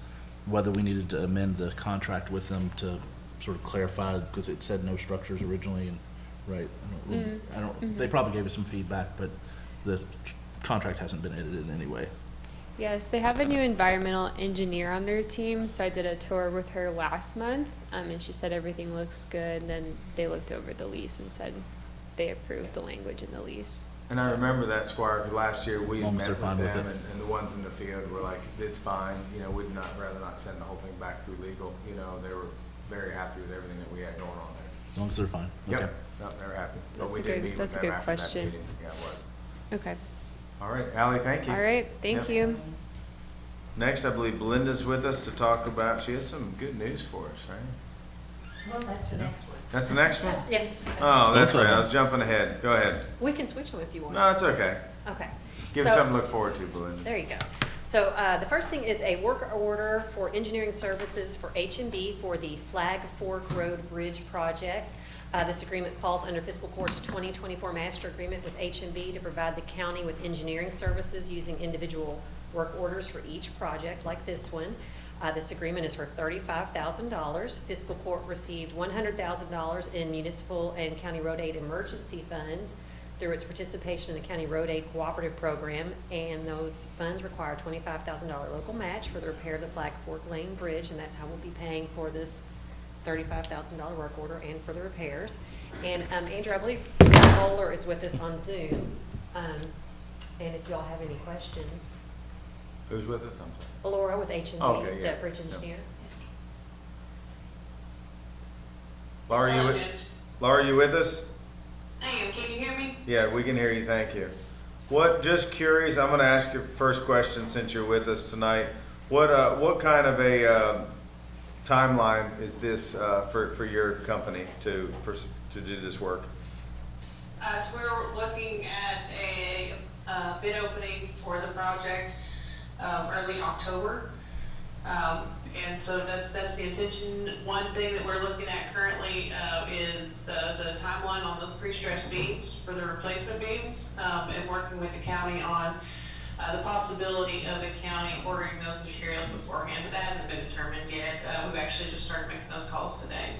whether we needed to amend the contract with them to sort of clarify, because it said no structures originally, and, right, they probably gave us some feedback, but the contract hasn't been edited in any way. Yes, they have a new environmental engineer on their team, so I did a tour with her last month, and she said everything looks good, and then they looked over the lease and said they approved the language in the lease. And I remember that, Squire, because last year we met with them, with and the ones in the field were like, it's fine, we'd rather not send the whole thing back through legal. They were very happy with everything that we had going on there. As long as they're fine. Yep. Okay. No, they were happy. But That's we a did good- meet with that's a them good after that question. meeting. Yeah, it was. Okay. All right, Ally, thank you. All right, thank you. Next, I believe Belinda's with us to talk about, she has some good news for us, right? Well, that's the next one. That's the next one? Yeah. Oh, that's right, I was jumping ahead. Go ahead. We can switch them if you want. No, it's okay. Okay. Give us something to look forward to, Belinda. There you go. So the first thing is a work order for engineering services for H&B for the Flag Fork Road Bridge project. This agreement falls under Fiscal Court's 2024 master agreement with H&B to provide the county with engineering services using individual work orders for each project like this one. This agreement is for $35,000. Fiscal Court received $100,000 in municipal and county road aid emergency funds through its participation in the County Road Aid Cooperative Program, and those funds require a $25,000 local match for the repair of the Flag Fork Lane Bridge, and that's how we'll be paying for this $35,000 work order and for the repairs. And Andrew, I believe Matt Bowler is with us on Zoom, and if y'all have any questions. Who's with us? I'm sorry. Laura with H&B, Okay, yeah. the bridge engineer. Laura, you with us? I am. Can you hear me? Yeah, we can hear you, thank you. Just curious, I'm gonna ask your first question since you're with us tonight. What kind of a timeline is this for your company to do this work? So we're looking at a bid opening for the project early October. And so that's the intention. One thing that we're looking at currently is the timeline on those pre-stressed beams for the replacement beams, and working with the county on the possibility of the county ordering those materials beforehand, but that hasn't been determined yet. We've actually just started making those calls today.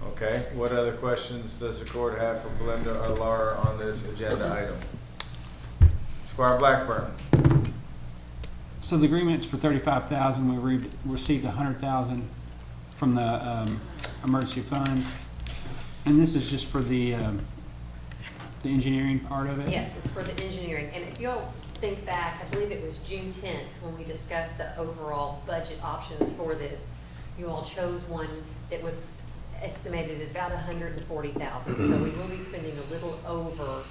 Okay, what other questions does the court have for Belinda or Laura on this agenda item? Squire Blackburn. So the agreement's for $35,000. We received $100,000 from the emergency funds, and this is just for the engineering part of it. Yes, it's for the engineering. And if you'll think back, I believe it was June 10th when we discussed the overall budget options for this. You all chose one that was estimated at about $140,000. So we will be spending a little over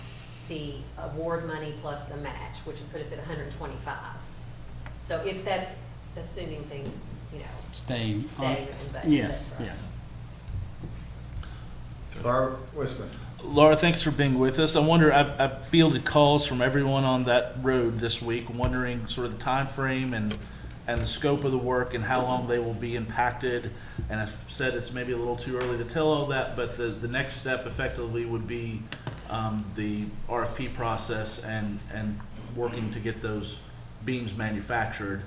the award money plus the match, which would put us at $125,000. So if that's assuming things, Stay within budget. Yes, that's right. yes. Barbara Wisman. Laura, thanks for being with us. I wonder, I've fielded calls from everyone on that road this week, wondering sort of the time frame and the scope of the work and how long they will be impacted. And I've said it's maybe a little too early to tell all that, but the next step effectively would be the RFP process and working to get those beams manufactured.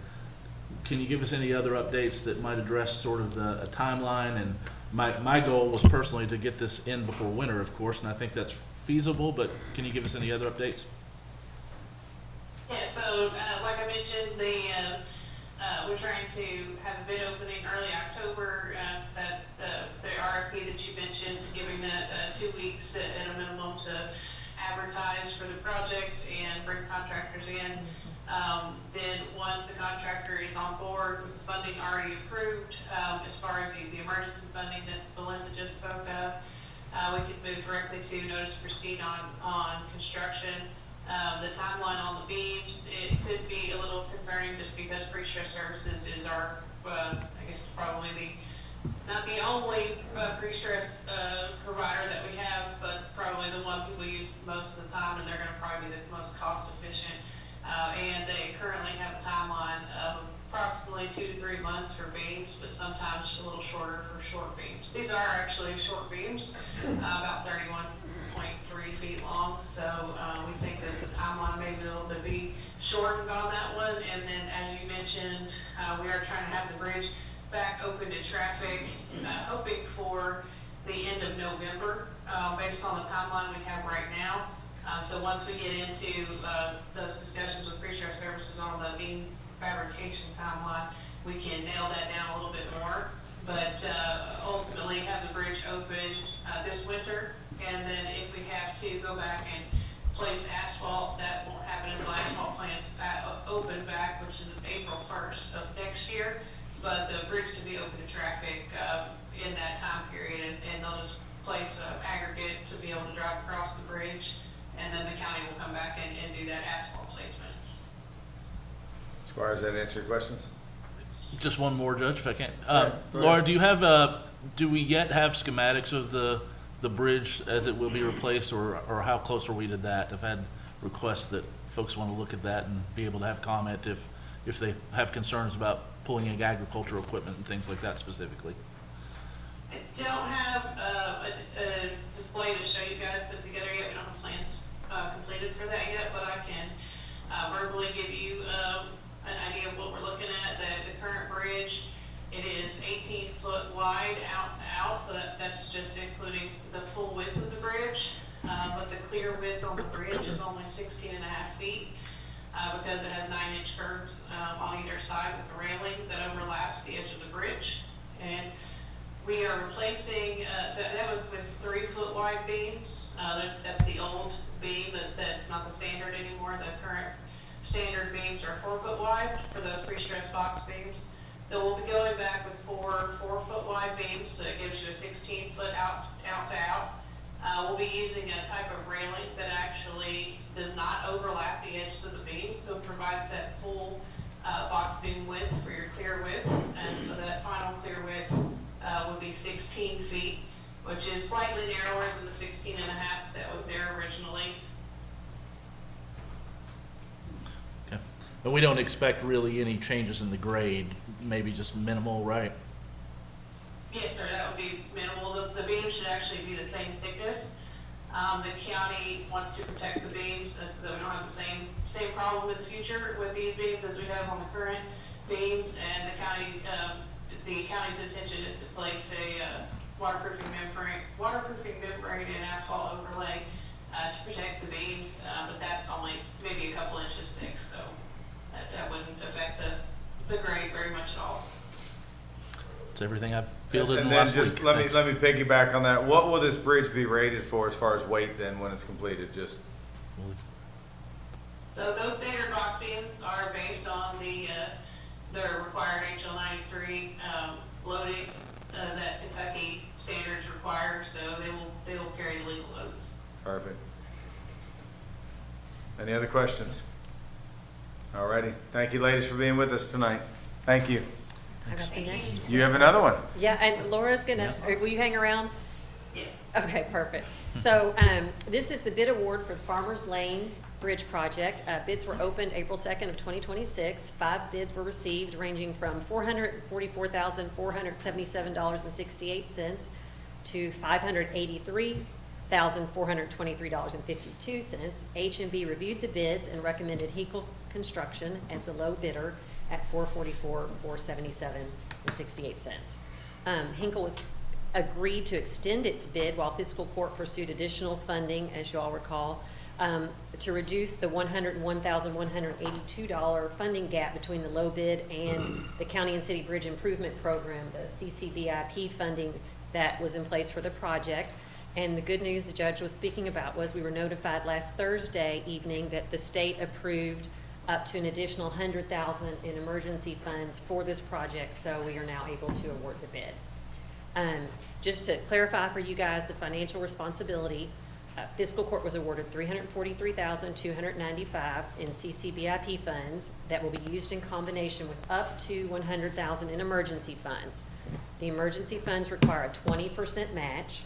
Can you give us any other updates that might address sort of a timeline? And my goal was personally to get this in before winter, of course, and I think that's feasible, but can you give us any other updates? Yeah, so like I mentioned, we're trying to have a bid opening early October. So that's the RFP that you mentioned, giving that 2 weeks at a minimum to advertise for the project and bring contractors in. Then once the contractor is on board with the funding already approved, as far as the emergency funding that Belinda just spoke of, we could move directly to notice to proceed on construction. The timeline on the beams, it could be a little concerning just because pre-stress services is our, I guess probably not the only pre-stress provider that we have, but probably the one people use most of the time, and they're going to probably be the most cost efficient. And they currently have a timeline of approximately 2 to 3 months for beams, but sometimes a little shorter for short beams. These are actually short beams, about 31.3 feet long, so we think that the timeline may be able to be shortened on that one. And then, as you mentioned, we are trying to have the bridge back open to traffic, hoping for the end of November, based on the timeline we have right now. So once we get into those discussions with pre-stress services on the beam fabrication timeline, we can nail that down a little bit more. But ultimately have the bridge open this winter, and then if we have to go back and place asphalt, that won't happen until asphalt plants open back, which is April 1st of next year. But the bridge can be open to traffic in that time period, and they'll just place aggregate to be able to drive across the bridge, and then the county will come back and do that asphalt placement. Squire, does that answer your questions? Just one more, Judge, if I can. Right. Laura, do we yet have schematics of the bridge as it will be replaced, or how close are we to that? I've had requests that folks want to look at that and be able to have comment if they have concerns about pulling in agricultural equipment and things like that specifically. I don't have a display to show you guys put together yet. We don't have plans completed for that yet, but I can verbally give you an idea of what we're looking at. The current bridge, it is 18 foot wide out to out, so that's just including the full width of the bridge. But the clear width on the bridge is only 16.5 feet. Because it has 9-inch curbs on either side with a railing that overlaps the edge of the bridge. And we are replacing, that was with 3 foot wide beams. That's the old beam, that's not the standard anymore. The current standard beams are 4 foot wide for those pre-stressed box beams. So we'll be going back with 4 foot wide beams, so it gives you a 16 foot out to out. We'll be using a type of railing that actually does not overlap the edges of the beams, so it provides that full box beam width for your clear width. And so that final clear width would be 16 feet, which is slightly narrower than the 16.5 that was there originally. Okay. But we don't expect really any changes in the grade, maybe just minimal, right? Yes, sir, that would be minimal. The beams should actually be the same thickness. The county wants to protect the beams so that we don't have the same problem in the future with these beams as we have on the current beams. And the county's intention is to place a waterproofing membrane and asphalt overlay to protect the beams, but that's only maybe a couple inches thick, so that wouldn't affect the grade very much at all. It's everything I've fielded in And the then last just week. let me Thanks. piggyback on that. What will this bridge be rated for as far as weight then when it's completed? Just So those standard box beams are based on the required HL 93 loading that Kentucky standards require, so they will carry the legal loads. perfect. Any other questions? Alrighty. Thank you, ladies, for being with us tonight. Thank you. I got the next one. You have another one. Yeah, and Laura's gonna, will you hang around? Yes. Okay, perfect. So this is the bid award for the Farmers Lane Bridge Project. Bids were opened April 2nd of 2026. 5 bids were received ranging from $444,477.68 to $583,423.52. H&B reviewed the bids and recommended Hinkle Construction as the low bidder at $444,477.68. Hinkle was agreed to extend its bid while Fiscal Court pursued additional funding, as you all recall, to reduce the $101,182 funding gap between the low bid and the County and City Bridge Improvement Program, the CCBIP funding that was in place for the project. And the good news the judge was speaking about was we were notified last Thursday evening that the state approved up to an additional $100,000 in emergency funds for this project, so we are now able to award the bid. Just to clarify for you guys, the financial responsibility, Fiscal Court was awarded $343,295 in CCBIP funds that will be used in combination with up to $100,000 in emergency funds. The emergency funds require a 20% match.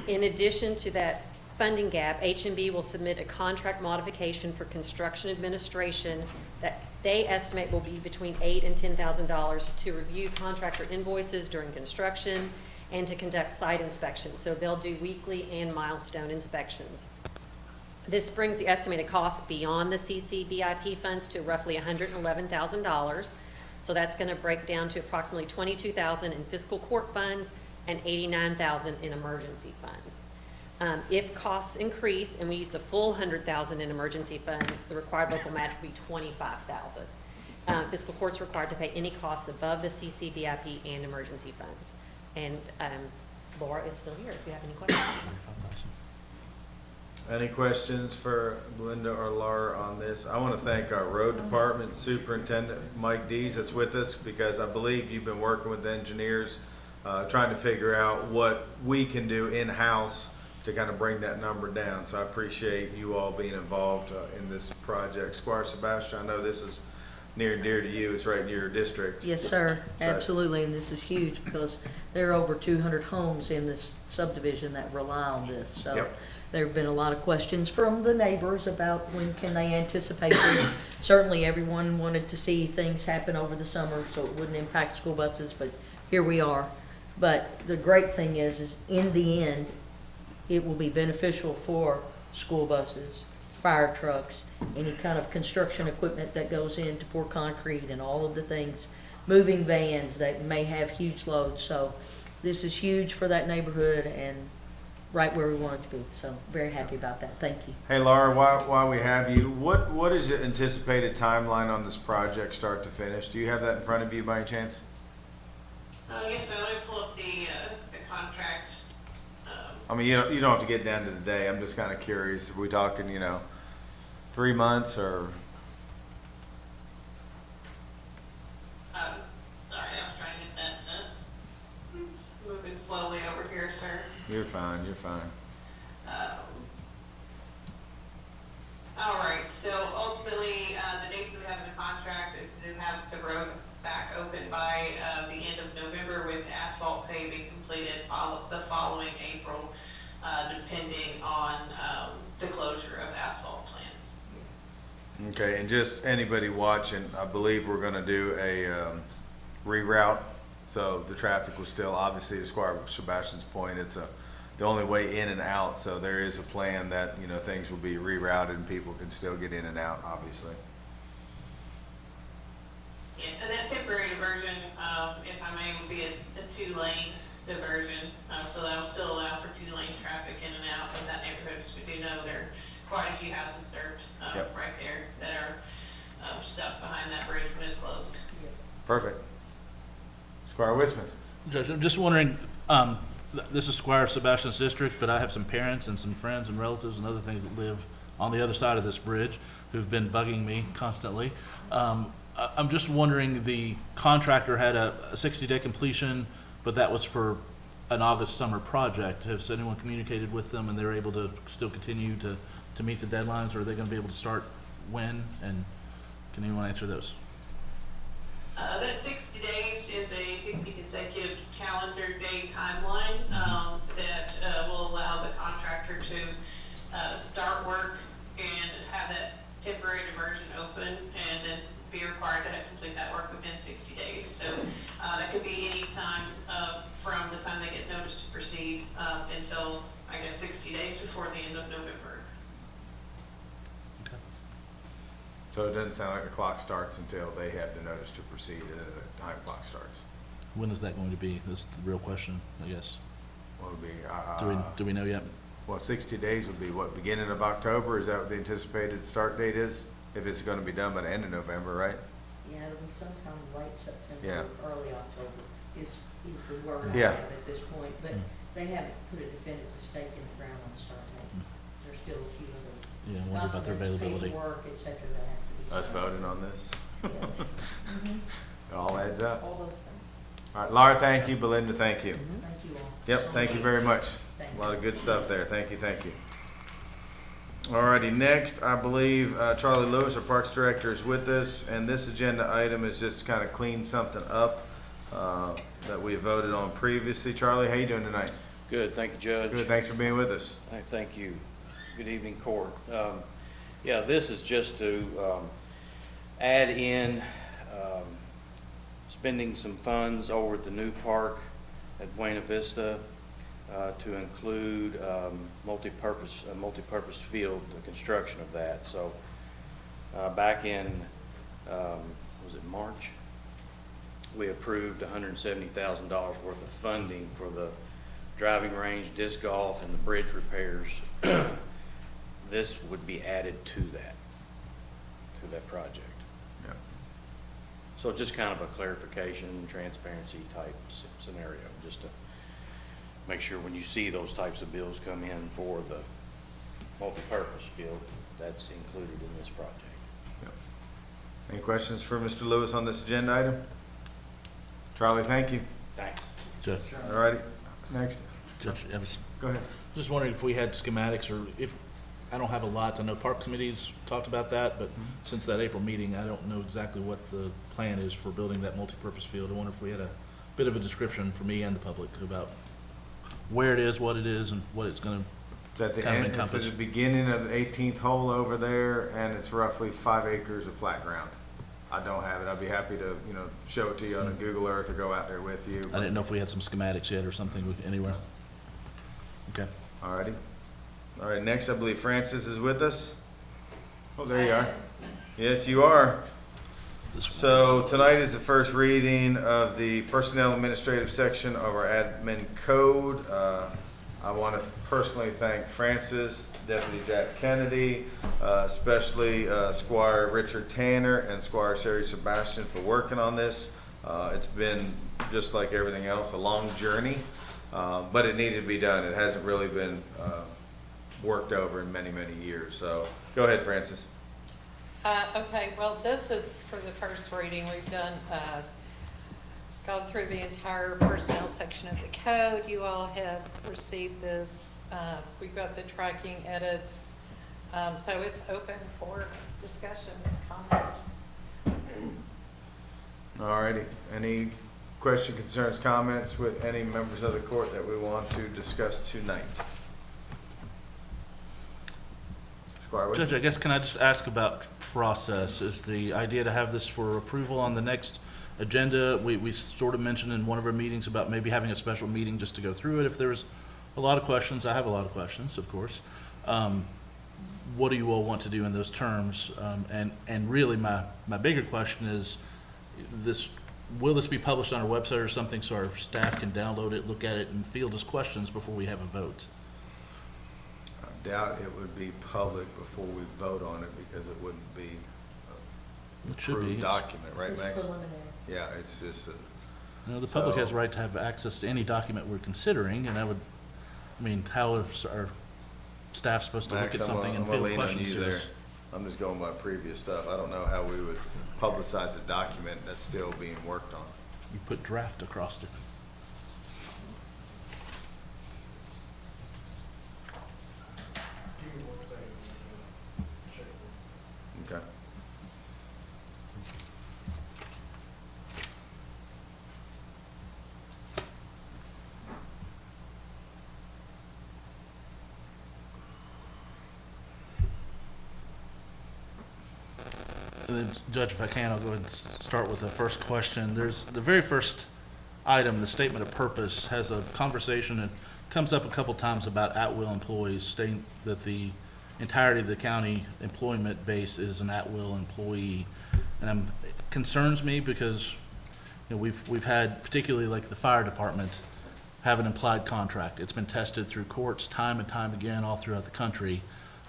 In addition to that funding gap, H&B will submit a contract modification for construction administration that they estimate will be between $8,000 and $10,000 to review contractor invoices during construction and to conduct site inspections. So they'll do weekly and milestone inspections. This brings the estimated cost beyond the CCBIP funds to roughly $111,000. So that's going to break down to approximately $22,000 in fiscal court funds and $89,000 in emergency funds. If costs increase and we use the full $100,000 in emergency funds, the required local match will be $25,000. Fiscal court's required to pay any costs above the CCBIP and emergency funds. And Laura is still here if you have any questions. Any questions for Belinda or Laura on this? I want to thank our road department superintendent, Mike Dees, that's with us, because I believe you've been working with the engineers, trying to figure out what we can do in-house to kind of bring that number down. So I appreciate you all being involved in this project. Squire Sebastian, I know this is near and dear to you. It's right near your district. Yes, sir. So- Absolutely, and this is huge because there are over 200 homes in this subdivision that rely on this. So Yep. there have been a lot of questions from the neighbors about when can they anticipate this. Certainly, everyone wanted to see things happen over the summer so it wouldn't impact school buses, but here we are. But the great thing is in the end, it will be beneficial for school buses, fire trucks, any kind of construction equipment that goes in to pour concrete and all of the things, moving vans that may have huge loads. So this is huge for that neighborhood and right where we want it to be. So very happy about that. Thank you. Hey Laura, while we have you, what is your anticipated timeline on this project start to finish? Do you have that in front of you by any chance? Yes, so let me pull up the contract. I mean, you don't have to get down to the day. I'm just kind of curious. Are we talking, 3 months or? Sorry, I'm trying to get that, moving slowly over here, sir. You're fine, you're fine. All right, so ultimately, the dates that we have in the contract is to have the road back open by the end of November with asphalt paving completed the following April, depending on the closure of asphalt plants. Okay, and just anybody watching, I believe we're gonna do a reroute. So the traffic was still, obviously, to Squire Sebastian's point, it's the only way in and out. So there is a plan that, things will be rerouted and people can still get in and out, obviously. Yeah, and that temporary diversion, if I may, would be a 2-lane diversion. So that'll still allow for 2-lane traffic in and out of that neighborhood, because we do know there are quite a few houses served Yep. right there that are stuck behind that bridge when it's closed. Perfect. Squire Wiseman. Judge, I'm just wondering, this is Squire Sebastian's district, but I have some parents and some friends and relatives and other things that live on the other side of this bridge who've been bugging me constantly. I'm just wondering, the contractor had a 60-day completion, but that was for an August summer project. Has anyone communicated with them and they're able to still continue to meet the deadlines, or are they going to be able to start when? And can anyone answer those? That 60 days is a 60 consecutive calendar day timeline that will allow the contractor to start work and have that temporary diversion open and then be required to complete that work within 60 days. So that could be any time from the time they get notice to proceed until, 60 days before the end of November. So it doesn't sound like the clock starts until they have the notice to proceed and the time clock starts. When is that going to be? That's the real question, I guess. What would be, Do we know yet? well, 60 days would be what, beginning of October? Is that what the anticipated start date is? If it's gonna be done by the end of November, right? Yeah, it'll be sometime late September, Yeah. early October is the word I Yeah. have at this point. But they haven't put a definitive stake in the ground on the start date. There's still a few other. Yeah, I wonder about their availability. Paperwork, et cetera, that has to be. Us signed. voting on this? Yeah. It all adds up. All those things. All right, Laura, thank you. Belinda, thank you. Thank you all. Yep, thank you very much. A lot of good stuff there. Thank you, thank you. Alrighty, next, I believe Charlie Lewis, our Parks Director, is with us, and this agenda item is just to kind of clean something up that we voted on previously. Charlie, how you doing tonight? Good, thank you, Judge. Good, thanks for being with us. Thank you. Good evening, Court. Yeah, this is just to add in spending some funds over at the new park at Buena Vista to include multi-purpose field, the construction of that. So back in, was it March? We approved $170,000 worth of funding for the driving range, disc golf, and the bridge repairs. This would be added to that project. Yeah. So just kind of a clarification, transparency type scenario, just to make sure when you see those types of bills come in for the multi-purpose field, that's included in this project. Yep. Any questions for Mr. Lewis on this agenda item? Charlie, thank you. Thanks. Judge. Alrighty, next. Judge Evans. Go ahead. Just wondering if we had schematics, or if, I don't have a lot. I know park committees talked about that, but since that April meeting, I don't know exactly what the plan is for building that multi-purpose field. I wonder if we had a bit of a description for me and the public about where it is, what it is, and what it's going It's at to the kind of end, it's encompass. at the beginning of the 18th hole over there, and it's roughly 5 acres of flat ground. I don't have it. I'd be happy to, show it to you on a Google Earth or go out there with you. I didn't know if we had some schematics yet or something anywhere. Okay. Alrighty. All right, next I believe Francis is with us. Oh, there you are. Yes, you are. So tonight is the first reading of the Personnel Administrative section of our admin code. I want to personally thank Francis, Deputy Jack Kennedy, especially Squire Richard Tanner and Squire Sherry Sebastian for working on this. It's been, just like everything else, a long journey, but it needed to be done. It hasn't really been worked over in many, many years. So go ahead, Francis. Okay, well, this is for the first reading. We've done, gone through the entire personnel section of the code. You all have received this. We've got the tracking edits. So it's open for discussion and comments. Alrighty. Any question, concerns, comments with any members of the court that we want to discuss tonight? Judge, I guess, can I just ask about process? Is the idea to have this for approval on the next agenda? We sort of mentioned in one of our meetings about maybe having a special meeting just to go through it. If there's a lot of questions, I have a lot of questions, of course. What do you all want to do in those terms? And really my bigger question is, will this be published on our website or something so our staff can download it, look at it, and field us questions before we have a vote? Doubt it would be public before we vote on it because it wouldn't be an approved document, right, Max? Yeah, it's just the public has a right to have access to any document we're considering, and how is our staff supposed to look at something and field questions to us? I'm just going by previous stuff. I don't know how we would publicize a document that's still being worked on. You put draft across it. Okay. And then, Judge, if I can, I'll go ahead and start with the first question. There's the very first item, the statement of purpose, has a conversation and comes up a couple times about at-will employees, stating that the entirety of the county employment base is an at-will employee. And it concerns me because we've had, particularly like the fire department, have an implied contract. It's been tested through courts time and time again all throughout the country,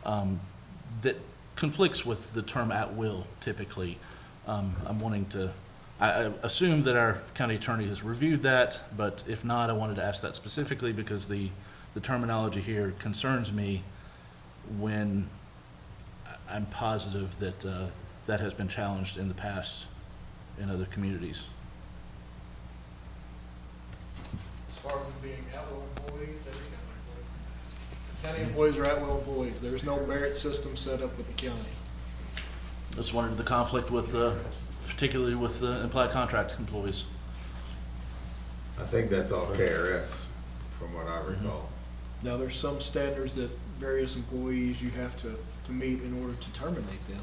that conflicts with the term at-will typically. I assume that our county attorney has reviewed that, but if not, I wanted to ask that specifically because the terminology here concerns me when I'm positive that that has been challenged in the past in other communities. being at-will employees, every county employee. County employees are at-will employees. There's no merit system set up with the county. Just wondered the conflict with, particularly with implied contract employees. I think that's all KRS, from what I recall. Now, there's some standards that various employees you have to meet in order to terminate them.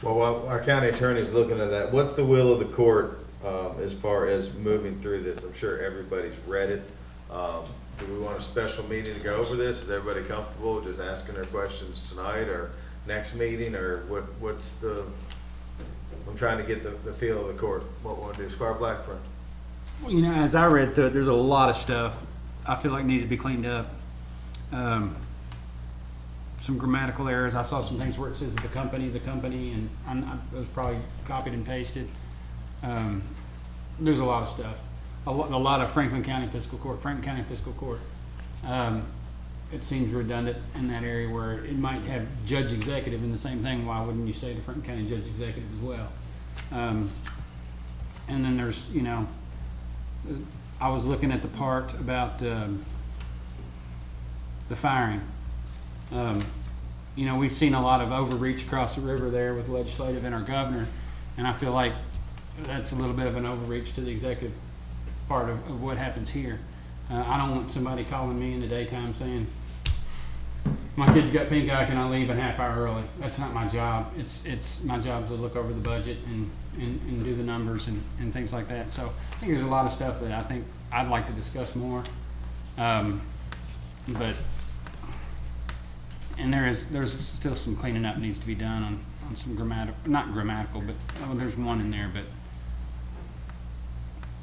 Well, while our county attorney is looking at that, what's the will of the court as far as moving through this? I'm sure everybody's read it. Do we want a special meeting to go over this? Is everybody comfortable just asking their questions tonight or next meeting, or what's the, I'm trying to get the feel of the court. What we want to do, Squire Blackburn? Well, you know, as I read through it, there's a lot of stuff I feel like needs to be cleaned up. Some grammatical errors. I saw some things where it says the company, and it was probably copied and pasted. There's a lot of stuff. A lot of Franklin County Fiscal Court. It seems redundant in that area where it might have judge executive in the same thing. Why wouldn't you say the Franklin County judge executive as well? And then there's, you know, I was looking at the part about the firing. You know, we've seen a lot of overreach across the river there with legislative and our governor, and I feel like that's a little bit of an overreach to the executive part of what happens here. I don't want somebody calling me in the daytime saying, my kid's got pink eye, can I leave a half hour early? That's not my job. It's my job to look over the budget and do the numbers and things like that. So I think there's a lot of stuff that I think I'd like to discuss more. But there's still some cleaning up needs to be done on some not grammatical, but there's one in there, but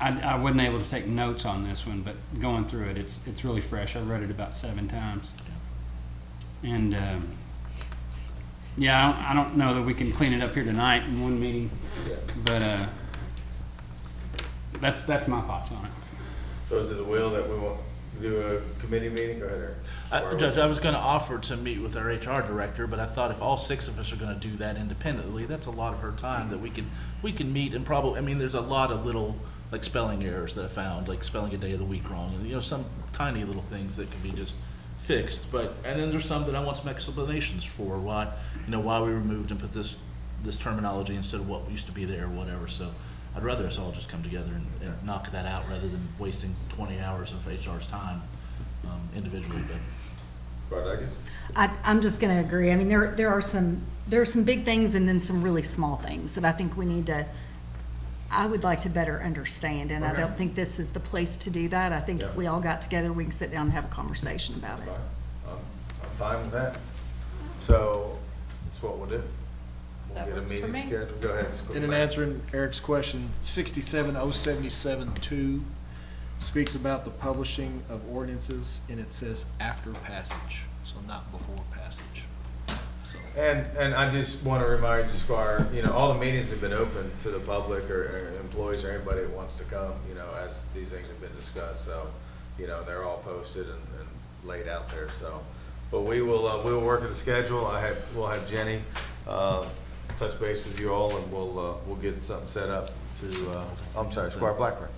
I wasn't able to take notes on this one, but going through it, it's really fresh. I read it about 7 times. And yeah, I don't know that we can clean it up here tonight in one meeting, but that's my thoughts on it. So is it the will that we want to do a committee meeting? Go ahead, Eric. Judge, I was going to offer to meet with our HR director, but I thought if all 6 of us are going to do that independently, that's a lot of her time that we can meet and probably, I mean, there's a lot of little like spelling errors that I found, like spelling a day of the week wrong, and you know, some tiny little things that can be just fixed. And then there's some that I want some explanations for why we removed and put this terminology instead of what used to be there or whatever. So I'd rather us all just come together and knock that out rather than wasting 20 hours of HR's time individually. But I'm just going to agree. I mean, there are some big things and then some really small things that I think we need to. I would like to better understand, and I don't think this is the place to do that. I think if we all got together, we can sit down and have a conversation about it. I'm fine with that. So that's what we'll do. We'll get a meeting scheduled. Go ahead. And in answering Eric's question, 67077-2 speaks about the publishing of ordinances, and it says after passage, so not before passage. And I just want to remind you, Squire, you know, all the meetings have been open to the public or employees or anybody that wants to come, you know, as these things have been discussed. So, you know, they're all posted and laid out there. So, but we will work at the schedule. We'll have Jenny touch base with you all, and we'll get something set up to. I'm sorry, Squire Blackburn.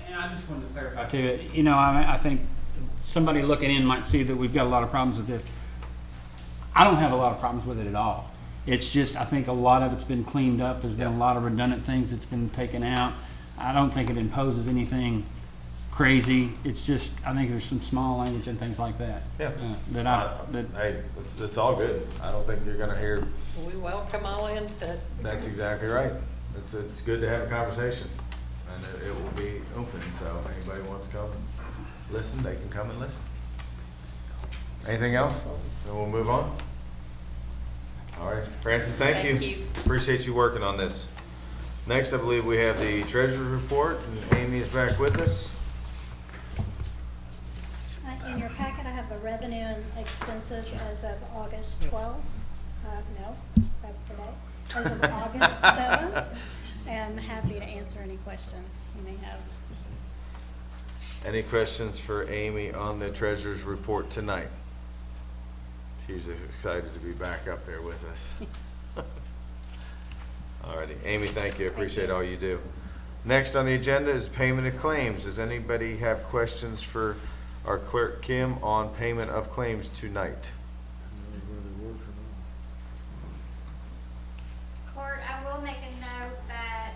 And I just wanted to clarify too. You know, I think somebody looking in might see that we've got a lot of problems with this. I don't have a lot of problems with it at all. It's just, I think a lot of it's been cleaned up. There's been a lot of redundant things that's been taken out. I don't think it imposes anything crazy. It's just, I think there's some small language and things like that. Yeah. Hey, it's all good. I don't think you're going to hear. We welcome all input. That's exactly right. It's good to have a conversation, and it will be open. So if anybody wants to come and listen, they can come and listen. Anything else? Then we'll move on. All right, Francis, thank you. Appreciate you working on this. Next, I believe we have the treasurer's report, and Amy is back with us. In your packet, I have the revenue and expenses as of August 12th. No, that's today. As of August 7th. And happy to answer any questions you may have. Any questions for Amy on the treasurer's report tonight? She's just excited to be back up there with us. Alrighty, Amy, thank you. I appreciate all you do. Next on the agenda is payment of claims. Does anybody have questions for our clerk Kim on payment of claims tonight? Court, I will make a note that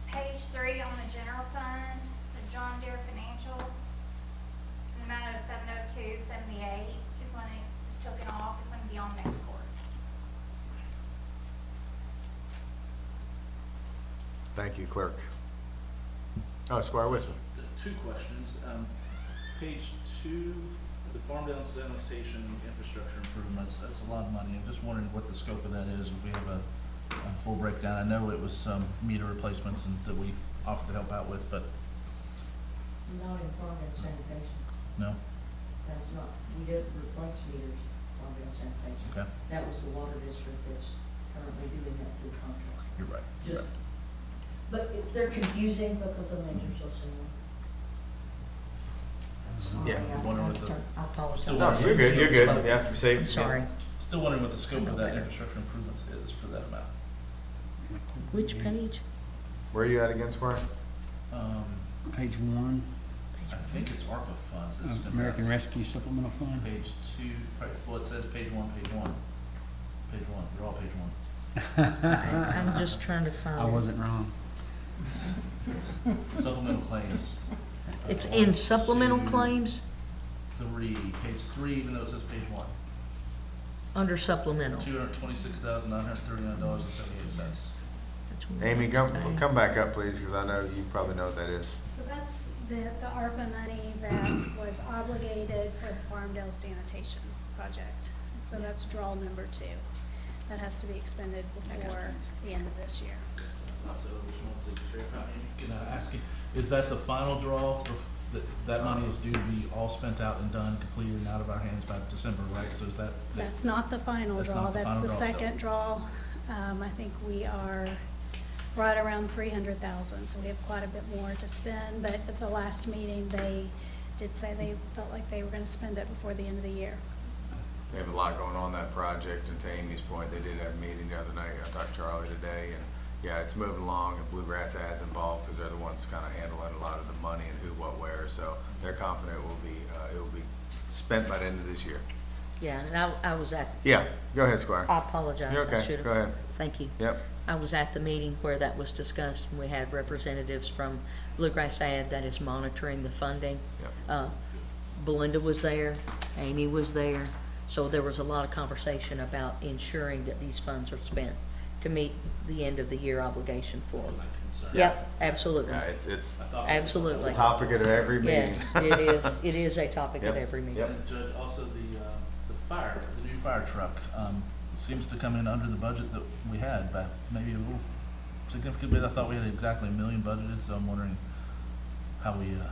page 3 on the general fund, the John Deere Financial, the amount of $702.78 is when it is taken off, is going to be on next court. Thank you, clerk. Oh, Squire Wisman. Two questions. Page 2, the farm down sanitation infrastructure improvements, that's a lot of money. I'm just wondering what the scope of that is, if we have a full breakdown. I know it was some meter replacements and that we offered to help out with, but Not in farm and sanitation. no? That's not, we didn't replace meters, farm and sanitation. Okay. That was the water district that's currently doing that through contract. You're right. Just, but they're confusing because the names are so similar. Yeah. I apologize. No, you're good, you're good. Yeah, you say. I'm sorry. Still wondering what the scope of that infrastructure improvements is for that amount. Which page? Where are you at again, Squire? Page 1, I think it's ARPA funds that's been American passed. Rescue Supplemental Fund. Page 2, well, it says page 1, page 1. Page 1, they're all page 1. I'm just trying to find it. I wasn't wrong. Supplemental claims. It's 1, in supplemental 2, claims 3, page 3, even though it says page 1. under supplemental. $226,939.78. Amy, come back up, please, because I know you probably know what that is. So that's the ARPA money that was obligated for the Farmdale sanitation project. So that's draw number 2. That has to be expended before the end of this year. So I just wanted to verify. Can I ask you, is that the final draw? Or that money is due to be all spent out and done, completed and out of our hands by December, right? So is that? That's not the final That's draw. not the That's final the draw still. second draw. I think we are right around 300,000, so we have quite a bit more to spend. But at the last meeting, they did say they felt like they were going to spend it before the end of the year. They have a lot going on that project, and to Amy's point, they did have a meeting the other night. I talked to Charlie today, and yeah, it's moving along, and Bluegrass Ad's involved because they're the ones kind of handling a lot of the money and who, what, where. So they're confident it will be spent by the end of this year. Yeah, and I was at. Yeah, go ahead, Squire. I apologize. You're okay. I should've- Go ahead. Thank you. Yep. I was at the meeting where that was discussed, and we had representatives from Bluegrass Ad that is monitoring the funding. Yep. Belinda was there, Amy was there, so there was a lot of conversation about ensuring that these funds are spent to meet the end of the year obligation for them. Yep, absolutely. Yeah, it's Absolutely. a topic at every meeting. Yes, it is. It is a topic at Yep. every meeting. Yep. And Judge, also the new fire truck, seems to come in under the budget that we had, but maybe a little significant bit. I thought we had exactly $1 million budgeted, so I'm wondering how we, are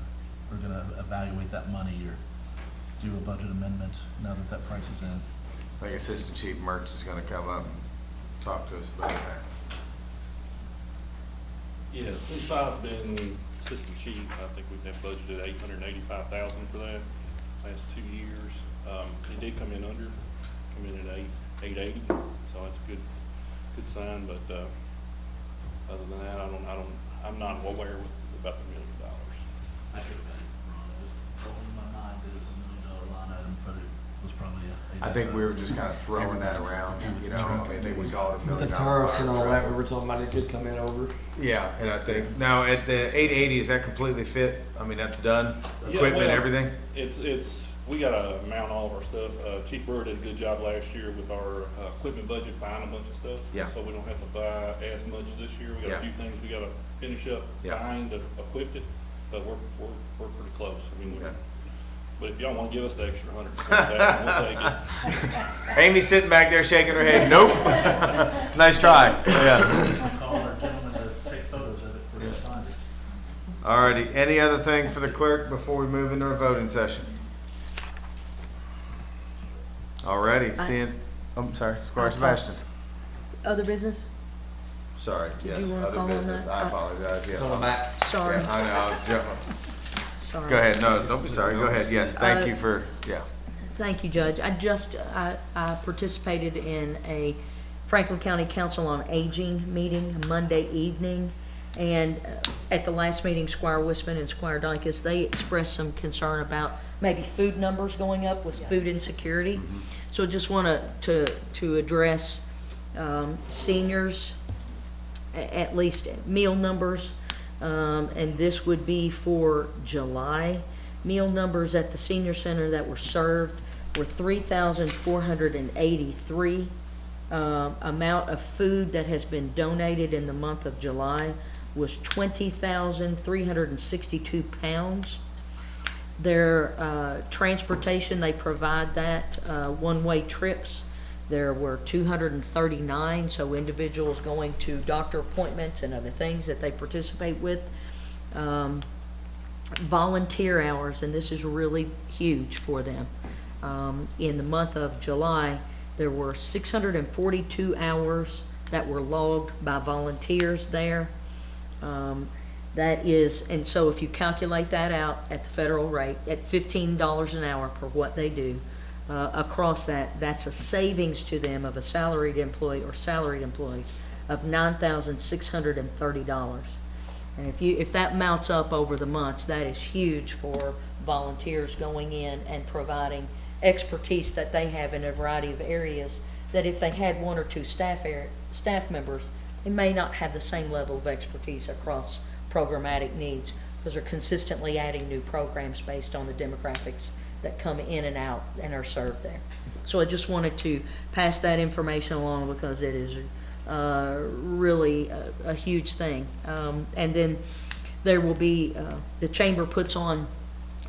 gonna evaluate that money or do a budget amendment now that that price is in. I think Assistant Chief Mertz is gonna come up and talk to us about that. Yeah, since I've been assistant chief, I think we've been budgeted $885,000 for that last 2 years. It did come in at 880, so that's a good sign. But other than that, I'm not aware about the $1 million. I could have been wrong. It was in my mind that it was $1 million line item, but it was probably I think we were just kind of throwing that around, you know, I think we called it $1 million. The tariffs and all that, we were talking about it could come in over. Yeah, and I think, now at the 880, is that completely fit? I mean, that's done, Yeah, equipment, well, everything? We gotta mount all of our stuff. Chief Brewer did a good job last year with our equipment budget, buying a bunch of stuff. Yeah. So we don't have to buy as much this year. We got Yeah. a few things we gotta finish up buying to equip it, but we're pretty close. I mean, but if y'all wanna give us the extra 170,000, we'll take it. Amy's sitting back there shaking her head, nope. Nice try, yeah. Call our gentleman to take photos of it for this time. Alrighty, any other thing for the clerk before we move into our voting session? Alrighty, I'm sorry, Squire Sebastian. Other business? Sorry, Did yes, you wanna other call on business, that? I apologize, yeah. It's on the back. Sorry. Yeah, I know, I was jumping. Sorry. Go ahead, no, don't be sorry, go ahead, yes, thank you for, yeah. Thank you, Judge. I participated in a Franklin County Council on Aging meeting Monday evening. And at the last meeting, Squire Wisman and Squire Dykus, they expressed some concern about maybe food numbers going up with food insecurity. So I just want to address seniors, at least meal numbers. And this would be for July. Meal numbers at the senior center that were served were 3,483. Amount of food that has been donated in the month of July was 20,362 pounds. Their transportation, they provide that one-way trips. There were 239, so individuals going to doctor appointments and other things that they participate with. Volunteer hours, and this is really huge for them. In the month of July, there were 642 hours that were logged by volunteers there. That is, and so if you calculate that out at the federal rate, at $15 an hour per what they do, across that, that's a savings to them of a salaried employee or salaried employees of $9,630. And if that mounts up over the months, that is huge for volunteers going in and providing expertise that they have in a variety of areas that if they had one or two staff members, they may not have the same level of expertise across programmatic needs because they're consistently adding new programs based on the demographics that come in and out and are served there. So I just wanted to pass that information along because it is really a huge thing. And then there will be, the chamber puts on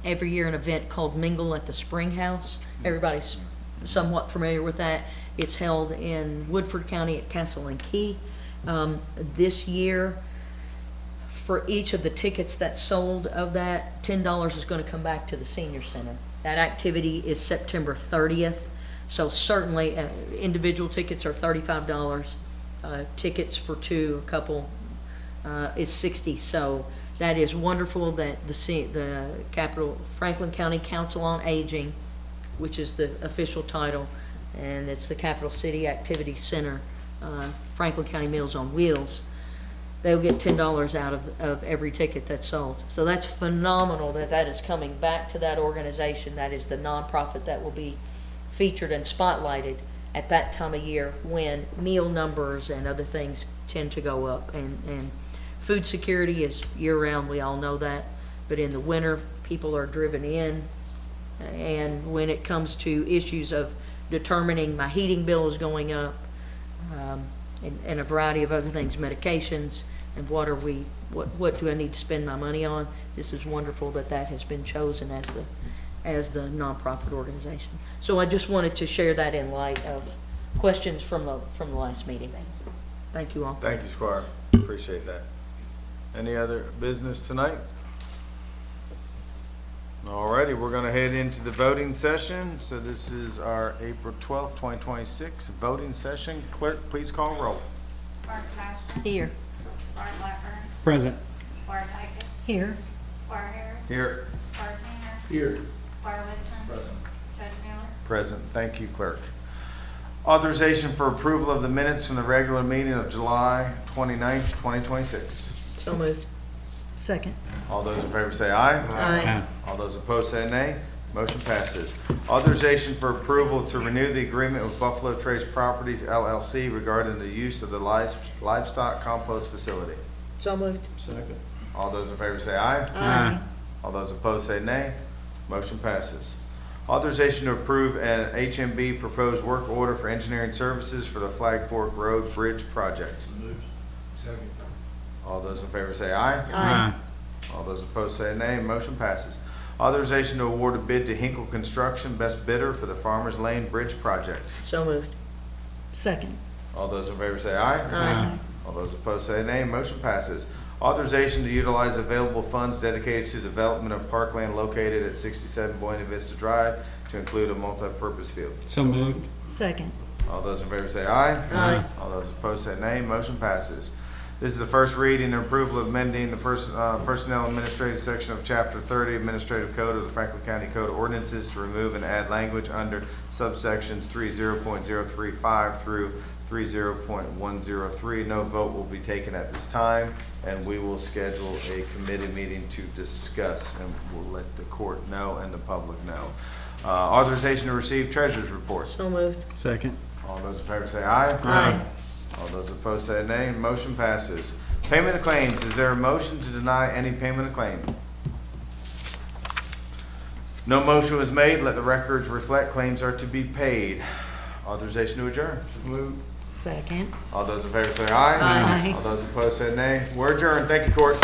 every year an event called Mingle at the Spring House. Everybody's somewhat familiar with that. It's held in Woodford County at Castle and Key. This year, for each of the tickets that's sold of that, $10 is going to come back to the senior center. That activity is September 30th. So certainly individual tickets are $35. Tickets for two, a couple, is $60. So that is wonderful that the Franklin County Council on Aging, which is the official title, and it's the Capital City Activity Center, Franklin County Meals on Wheels, they'll get $10 out of every ticket that's sold. So that's phenomenal that is coming back to that organization. That is the nonprofit that will be featured and spotlighted at that time of year when meal numbers and other things tend to go up. And food security is year-round, we all know that. But in the winter, people are driven in. And when it comes to issues of determining my heating bill is going up, and a variety of other things, medications, and what do I need to spend my money on? This is wonderful that has been chosen as the nonprofit organization. So I just wanted to share that in light of questions from the last meeting. Thank you all. Thank you, Squire. Appreciate that. Any other business tonight? Alrighty, we're going to head into the voting session. So this is our April 12th, 2026 voting session. Clerk, please call roll. Squire Sebastian. Here. Squire Blackburn. Present. Squire Dykus. Here. Squire Harris. Here. Squire Tanner. Here. Squire Wisdom. Present. Judge Miller. Present. Thank you, Clerk. Authorization for approval of the minutes from the regular meeting of July 29th, 2026. So moved. Second. All those in favor say aye. Aye. All those opposed say nay. Motion passes. Authorization for approval to renew the agreement with Buffalo Trace Properties LLC regarding the use of the livestock compost facility. So moved. Second. All those in favor say aye. Aye. All those opposed say nay. Motion passes. Authorization to approve an HMB proposed work order for engineering services for the Flag Fork Road Bridge project. Second. All those in favor say aye. Aye. All those opposed say nay. Motion passes. Authorization to award a bid to Hinkle Construction, best bidder for the Farmers Lane Bridge project. So moved. Second. All those in favor say aye. Aye. All those opposed say nay. Motion passes. Authorization to utilize available funds dedicated to development of parkland located at 67 Buena Vista Drive to include a multi-purpose field. So moved. Second. All those in favor say aye. Aye. All those opposed say nay. Motion passes. This is the first reading and approval of amending the Personnel Administrative section of Chapter 30 Administrative Code of the Franklin County Code of Ordinances to remove and add language under subsections 30.035 through 30.103. No vote will be taken at this time, and we will schedule a committee meeting to discuss, and we'll let the court know and the public know. Authorization to receive treasurer's report. So moved. Second. All those in favor say aye. Aye. All those opposed say nay. Motion passes. Payment of claims. Is there a motion to deny any payment of claim? No motion was made. Let the records reflect claims are to be paid. Authorization to adjourn. Second. All those in favor say aye. Aye. All those opposed say nay. We're adjourned. Thank you, court.